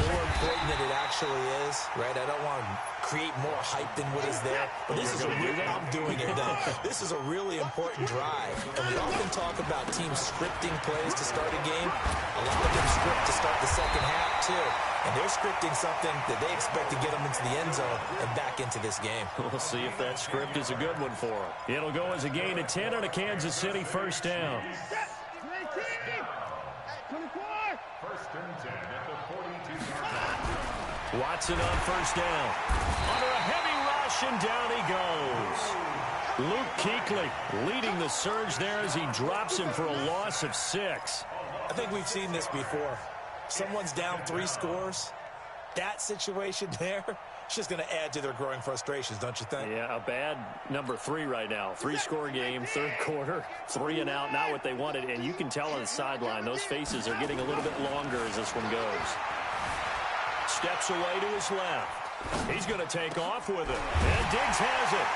more important than it actually is, right? I don't want to create more hype than what is there. But this is a really, I'm doing it though. This is a really important drive. And we often talk about teams scripting plays to start a game. A lot of them script to start the second half, too. And they're scripting something that they expect to get them into the end zone and back into this game. We'll see if that script is a good one for them. It'll go as a gain of 10 on a Kansas City first down. First and 10 at the 42-yard line. Watson on first down. Under a heavy rush, and down he goes. Luke Kuechly leading the surge there as he drops him for a loss of 6. I think we've seen this before. Someone's down 3 scores. That situation there, it's just going to add to their growing frustrations, don't you think? Yeah, a bad number 3 right now. 3-score game, third quarter, 3 and out, not what they wanted. And you can tell on the sideline, those faces are getting a little bit longer as this one goes. Steps away to his left. He's going to take off with it. And Diggs has it.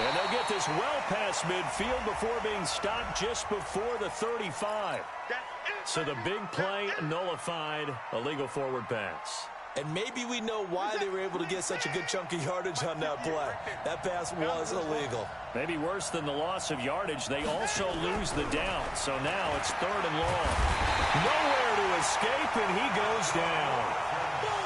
And they'll get this well past midfield before being stopped just before the 35. So the big play nullified, a legal forward pass. And maybe we know why they were able to get such a good chunk of yardage on that play. That pass was illegal. Maybe worse than the loss of yardage, they also lose the down. So now it's 3rd and long. Nowhere to escape, and he goes down.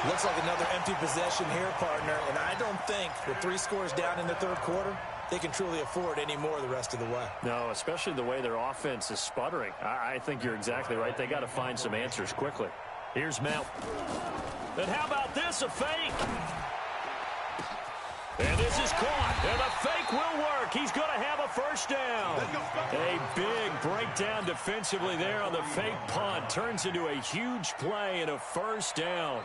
Looks like another empty possession here, partner. And I don't think with 3 scores down in the third quarter, they can truly afford any more the rest of the way. No, especially the way their offense is sputtering. I think you're exactly right. They got to find some answers quickly. Here's Mount. And how about this, a fake? And this is caught, and the fake will work. He's going to have a first down. A big breakdown defensively there on the fake punt. Turns into a huge play and a first down.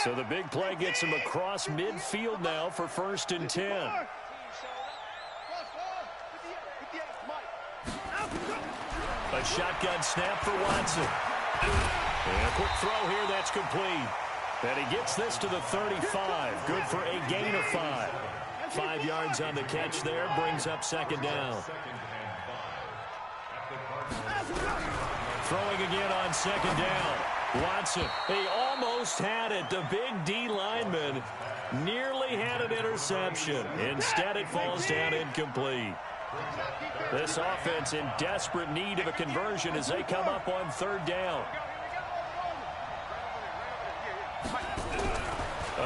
So the big play gets him across midfield now for 1st and 10. A shotgun snap for Watson. And a quick throw here, that's complete. And he gets this to the 35. Good for a gain of 5. 5 yards on the catch there, brings up 2nd down. Throwing again on 2nd down. Watson, he almost had it. The big D lineman nearly had an interception. Instead, it falls down incomplete. This offense in desperate need of a conversion as they come up on third down.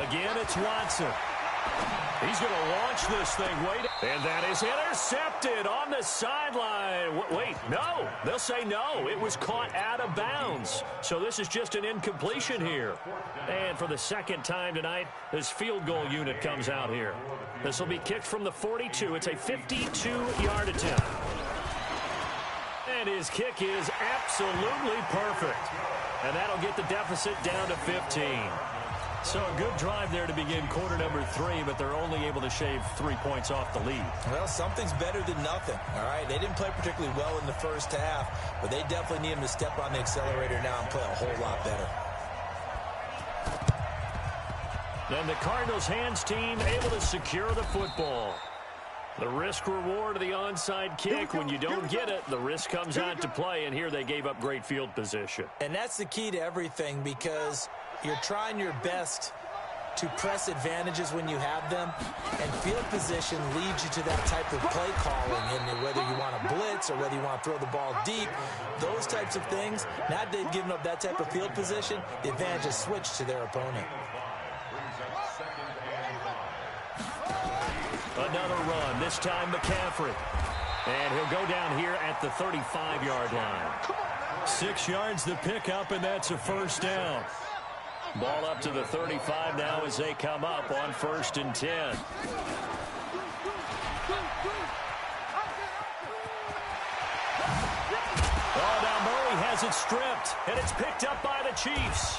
Again, it's Watson. He's going to launch this thing. Wait, and that is intercepted on the sideline. Wait, no. They'll say no. It was caught out of bounds. So this is just an incompletion here. And for the second time tonight, this field goal unit comes out here. This will be kicked from the 42. It's a 52-yard attempt. And his kick is absolutely perfect. And that'll get the deficit down to 15. So a good drive there to begin quarter number 3, but they're only able to shave 3 points off the lead. Well, something's better than nothing, all right? They didn't play particularly well in the first half, but they definitely need them to step on the accelerator now and play a whole lot better. Then the Cardinals' hands team able to secure the football. The risk-reward of the onside kick, when you don't get it, the risk comes out to play, and here they gave up great field position. And that's the key to everything, because you're trying your best to press advantages when you have them, and field position leads you to that type of play calling, and whether you want to blitz or whether you want to throw the ball deep, those types of things. Now that they've given up that type of field position, the advantage is switched to their opponent. Another run, this time McCaffrey. And he'll go down here at the 35-yard line. 6 yards the pickup, and that's a first down. Ball up to the 35 now as they come up on 1st and 10. Oh, now Murray has it stripped, and it's picked up by the Chiefs.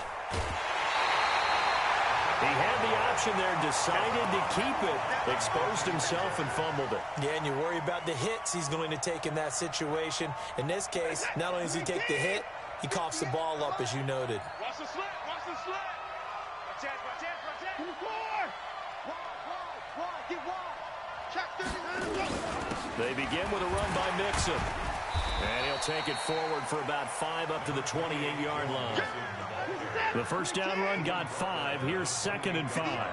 He had the option there, decided to keep it, exposed himself and fumbled it. Yeah, and you worry about the hits he's going to take in that situation. In this case, not only does he take the hit, he coughs the ball up, as you noted. Watch the slit. Watch the slit. Watch it. Watch it. Watch it. Wide. Get wide. Check 30. They begin with a run by Mixon. And he'll take it forward for about 5 up to the 28-yard line. The first down run got 5. Here's 2nd and 5.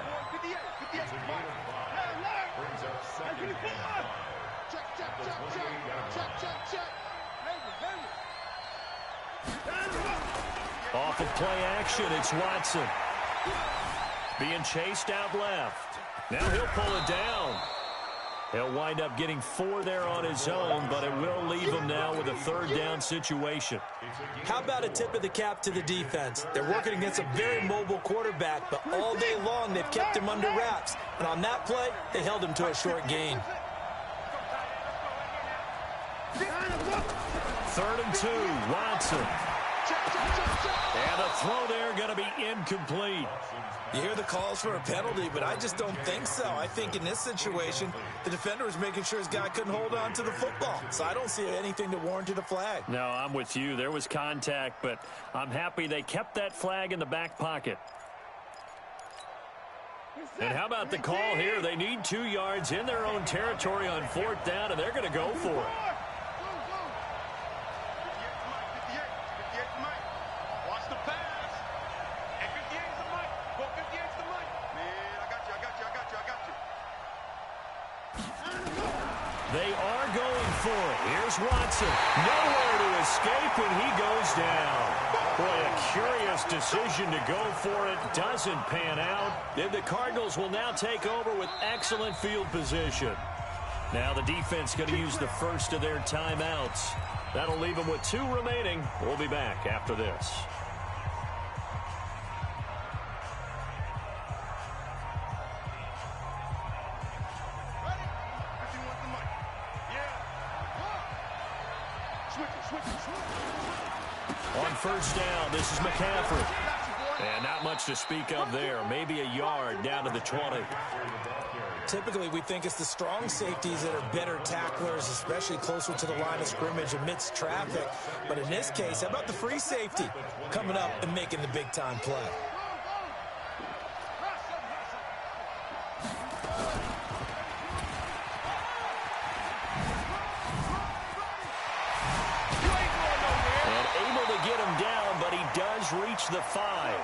Off of play action, it's Watson. Being chased out left. Now he'll pull it down. He'll wind up getting 4 there on his own, but it will leave him now with a 3rd down situation. How about a tip of the cap to the defense? They're working against a very mobile quarterback, but all day long they've kept him under wraps. And on that play, they held him to a short gain. 3rd and 2, Watson. And a throw there going to be incomplete. You hear the calls for a penalty, but I just don't think so. I think in this situation, the defender was making sure his guy couldn't hold on to the football. So I don't see anything to warrant a flag. No, I'm with you. There was contact, but I'm happy they kept that flag in the back pocket. And how about the call here? They need 2 yards in their own territory on 4th down, and they're going to go for it. They are going for it. Here's Watson. Nowhere to escape, and he goes down. Boy, a curious decision to go for it. Doesn't pan out. And the Cardinals will now take over with excellent field position. Now the defense going to use the first of their timeouts. That'll leave them with 2 remaining. We'll be back after this. On 1st down, this is McCaffrey. And not much to speak of there. Maybe a yard down to the 20. Typically, we think it's the strong safeties that are better tacklers, especially closer to the line of scrimmage amidst traffic. But in this case, how about the free safety coming up and making the big-time play? has reached the 5.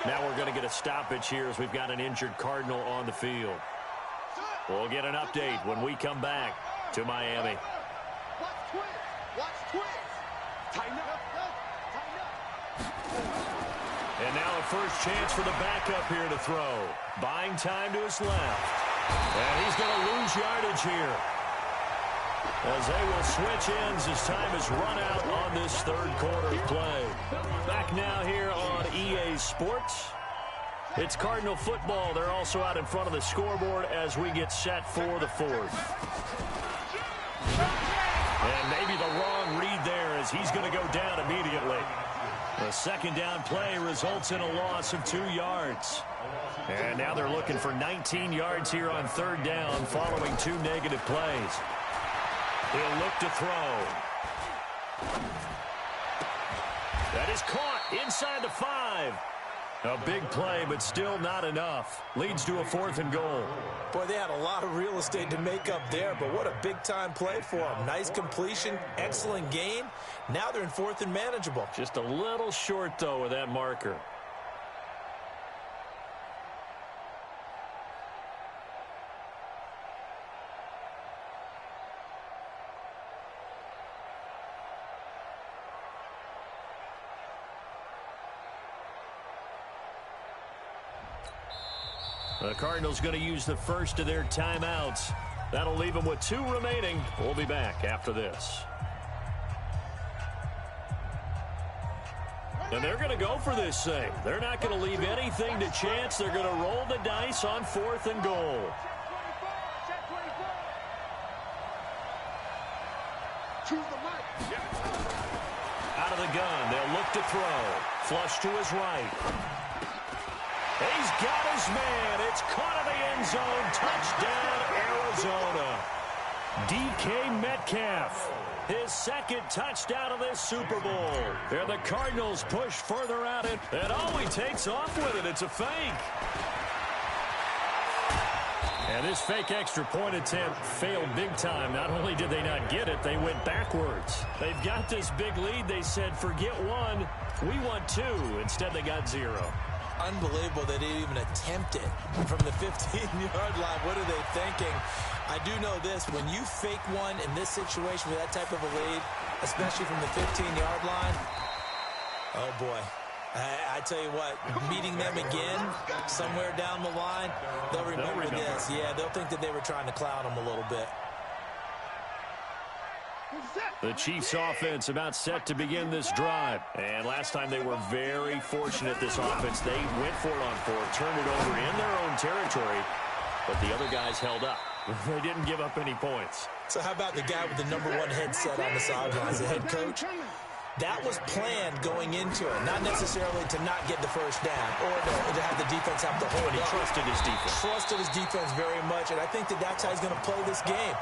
Now we're going to get a stoppage here as we've got an injured Cardinal on the field. We'll get an update when we come back to Miami. Watch twist. Watch twist. Tighten up. Tighten up. And now a first chance for the backup here to throw. Buying time to his left. And he's going to lose yardage here, as they will switch ends as time is run out on this third quarter play. Back now here on EA Sports. It's Cardinal football. They're also out in front of the scoreboard as we get set for the fourth. And maybe the wrong read there as he's going to go down immediately. The second down play results in a loss of 2 yards. And now they're looking for 19 yards here on third down following 2 negative plays. He'll look to throw. That is caught inside the 5. A big play, but still not enough. Leads to a 4th and goal. Boy, they had a lot of real estate to make up there, but what a big-time play for them. Nice completion, excellent gain. Now they're in 4th and manageable. Just a little short, though, with that marker. The Cardinals going to use the first of their timeouts. That'll leave them with 2 remaining. We'll be back after this. And they're going to go for this thing. They're not going to leave anything to chance. They're going to roll the dice on 4th and goal. Out of the gun. They'll look to throw. Flush to his right. He's got his man. It's caught in the end zone. Touchdown, Arizona. DK Metcalf, his second touchdown of this Super Bowl. And the Cardinals push further out it. And he takes off with it. It's a fake. And this fake extra point attempt failed big time. Not only did they not get it, they went backwards. They've got this big lead. They said, forget 1. We want 2. Instead, they got 0. Unbelievable they didn't even attempt it from the 15-yard line. What are they thinking? I do know this. When you fake one in this situation with that type of a lead, especially from the 15-yard line, oh, boy. I tell you what, meeting them again somewhere down the line, they'll remember this. Yeah, they'll think that they were trying to cloud them a little bit. The Chiefs offense about set to begin this drive. And last time they were very fortunate, this offense. They went for it on 4th, turned it over in their own territory, but the other guys held up. They didn't give up any points. So how about the guy with the #1 headset on the sidelines, the head coach? That was planned going into it, not necessarily to not get the first down or to have the defense have the hold. He trusted his defense. Trusted his defense very much, and I think that that's how he's going to play this game.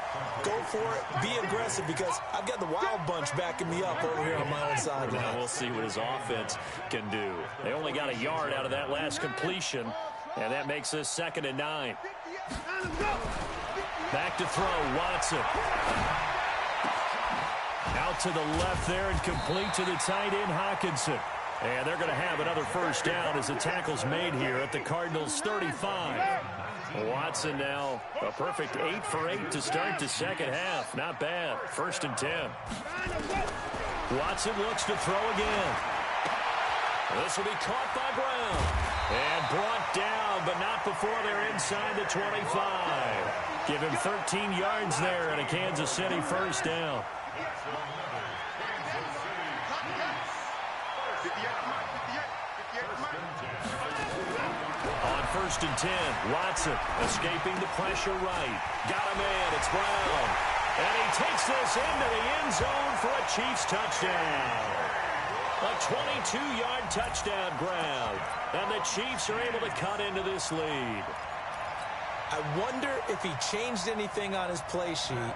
Go for it, be aggressive, because I've got the Wild Bunch backing me up over here on my own side. Now we'll see what his offense can do. They only got a yard out of that last completion, and that makes this 2nd and 9. Back to throw, Watson. Out to the left there and complete to the tight end, Hockenson. And they're going to have another first down as the tackle's made here at the Cardinals' 35. Watson now a perfect 8 for 8 to start the second half. Not bad. 1st and 10. Watson looks to throw again. This will be caught by Brown. And brought down, but not before they're inside the 25. Give him 13 yards there and a Kansas City first down. On 1st and 10, Watson escaping the pressure right. Got a man, it's Brown. And he takes this into the end zone for a Chiefs touchdown. A 22-yard touchdown grab. And the Chiefs are able to cut into this lead. I wonder if he changed anything on his play sheet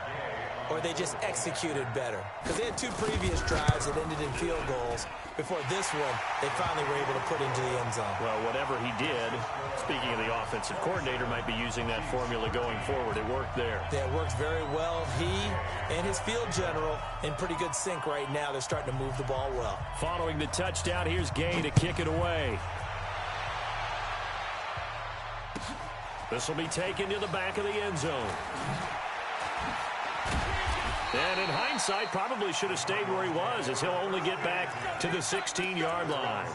or they just executed better? Because they had 2 previous drives that ended in field goals. Before this one, they finally were able to put into the end zone. Well, whatever he did, speaking of the offensive coordinator, might be using that formula going forward. It worked there. Yeah, it works very well. He and his field general in pretty good sync right now. They're starting to move the ball well. Following the touchdown, here's Gay to kick it away. This will be taken to the back of the end zone. And in hindsight, probably should have stayed where he was, as he'll only get back to the 16-yard line.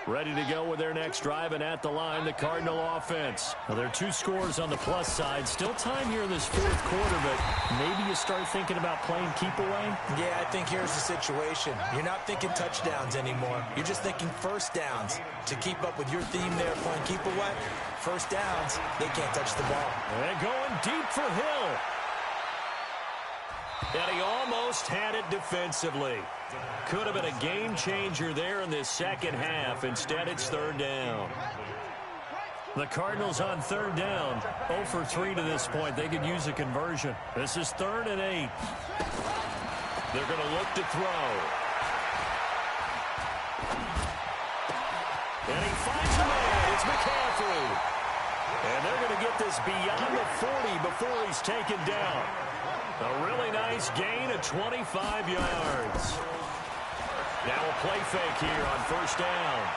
Ready to go with their next drive, and at the line, the Cardinal offense. Now, there are 2 scores on the plus side. Still time here in this 4th quarter, but maybe you start thinking about playing keep away? Yeah, I think here's the situation. You're not thinking touchdowns anymore. You're just thinking first downs. To keep up with your theme there, playing keep away, first downs, they can't touch the ball. And going deep for Hill. And he almost had it defensively. Could have been a game changer there in this second half. Instead, it's 3rd down. The Cardinals on 3rd down. 0 for 3 to this point. They could use a conversion. This is 3rd and 8. They're going to look to throw. And he finds a man. It's McCaffrey. And they're going to get this beyond the 40 before he's taken down. A really nice gain of 25 yards. Now a play fake here on 1st down.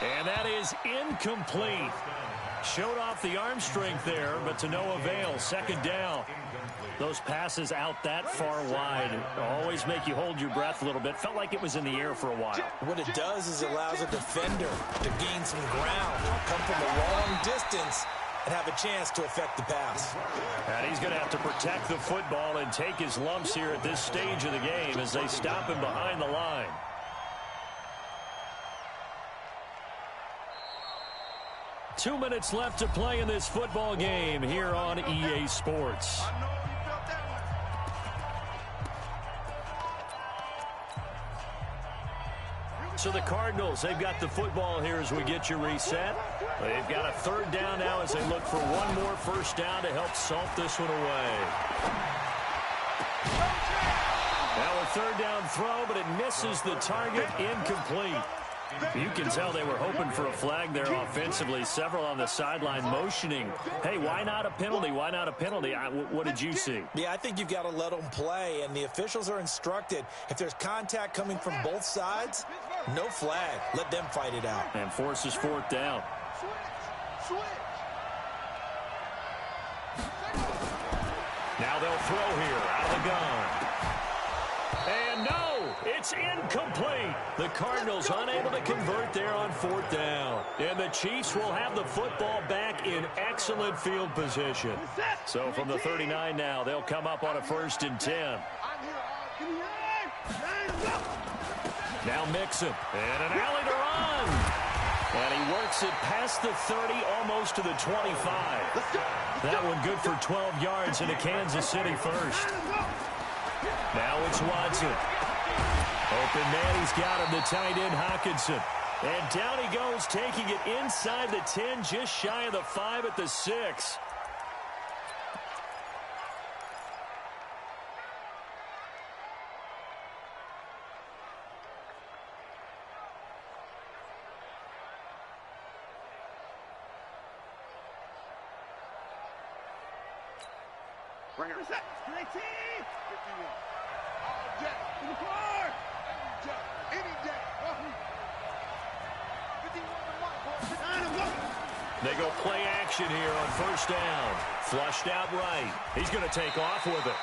And that is incomplete. Showed off the arm strength there, but to no avail. 2nd down. Those passes out that far wide always make you hold your breath a little bit. Felt like it was in the air for a while. What it does is it allows a defender to gain some ground, come from a long distance, and have a chance to affect the pass. And he's going to have to protect the football and take his lumps here at this stage of the game as they stop him behind the line. Two minutes left to play in this football game here on EA Sports. So the Cardinals, they've got the football here as we get you reset. They've got a 3rd down now as they look for one more 1st down to help salt this one away. Now a 3rd down throw, but it misses the target, incomplete. You can tell they were hoping for a flag there offensively. Several on the sideline motioning, hey, why not a penalty? Why not a penalty? What did you see? Yeah, I think you've got to let them play, and the officials are instructed. If there's contact coming from both sides, no flag. Let them fight it out. And forces 4th down. Now they'll throw here out of the gun. And no, it's incomplete. The Cardinals unable to convert there on 4th down. And the Chiefs will have the football back in excellent field position. So from the 39 now, they'll come up on a 1st and 10. Now Mixon, and an alley to run. And he works it past the 30, almost to the 25. That one good for 12 yards in a Kansas City 1st. Now it's Watson. Open man, he's got him, the tight end Hockenson. And down he goes, taking it inside the 10, just shy of the 5 at the 6. Bring it. Reset. 19. 51. All day. To the floor. Any day. 51. They go play action here on 1st down. Flushed out right. He's going to take off with it.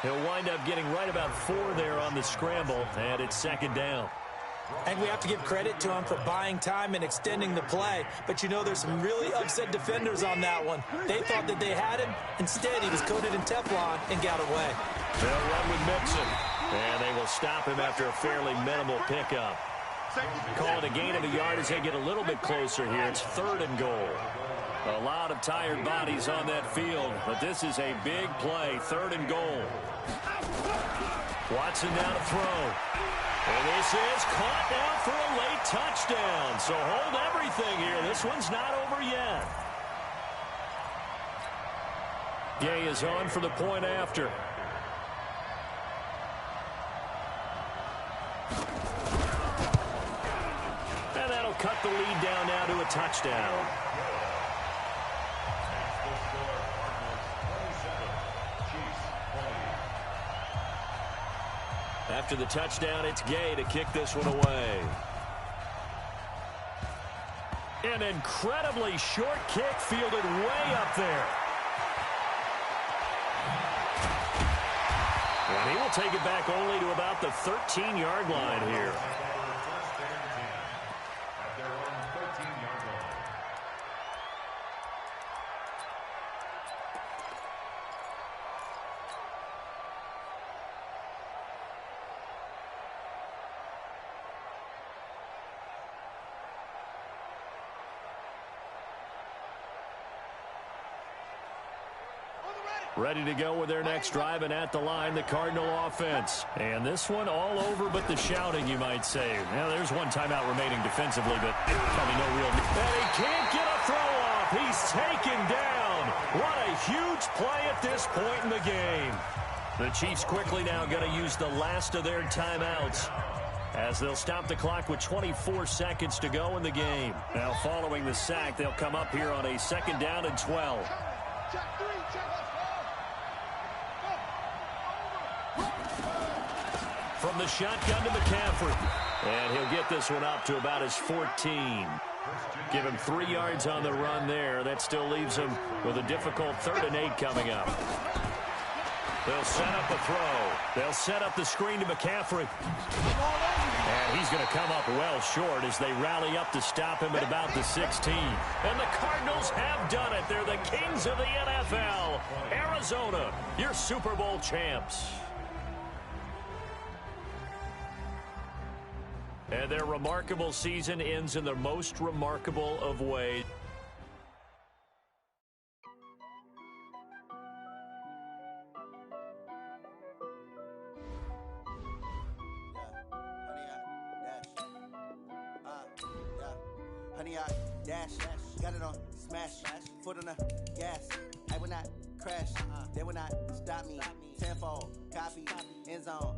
He'll wind up getting right about 4 there on the scramble, and it's 2nd down. And we have to give credit to him for buying time and extending the play. But you know, there's some really upset defenders on that one. They thought that they had him. Instead, he was coated in Teflon and got away. They'll run with Mixon. And they will stop him after a fairly minimal pickup. Call it a gain of a yard as they get a little bit closer here. It's 3rd and goal. A lot of tired bodies on that field, but this is a big play. 3rd and goal. Watson now to throw. And this is caught now for a late touchdown. So hold everything here. This one's not over yet. Gay is on for the point after. And that'll cut the lead down now to a touchdown. After the touchdown, it's Gay to kick this one away. An incredibly short kick fielded way up there. And he will take it back only to about the 13-yard line here. Ready to go with their next drive, and at the line, the Cardinal offense. And this one all over but the shouting, you might say. Now, there's one timeout remaining defensively, but probably no real... And he can't get a throw off. He's taken down. What a huge play at this point in the game. The Chiefs quickly now going to use the last of their timeouts, as they'll stop the clock with 24 seconds to go in the game. Now, following the sack, they'll come up here on a 2nd down and 12. From the shotgun to McCaffrey. And he'll get this one up to about his 14. Give him 3 yards on the run there. That still leaves him with a difficult 3rd and 8 coming up. They'll set up a throw. They'll set up the screen to McCaffrey. And he's going to come up well short as they rally up to stop him at about the 16. And the Cardinals have done it. They're the kings of the NFL. Arizona, your Super Bowl champs. And their remarkable season ends in the most remarkable of ways. Honey, I dash, got it on smash, foot on the gas. I will not crash, they will not stop me. Tenfold, copy, end zone.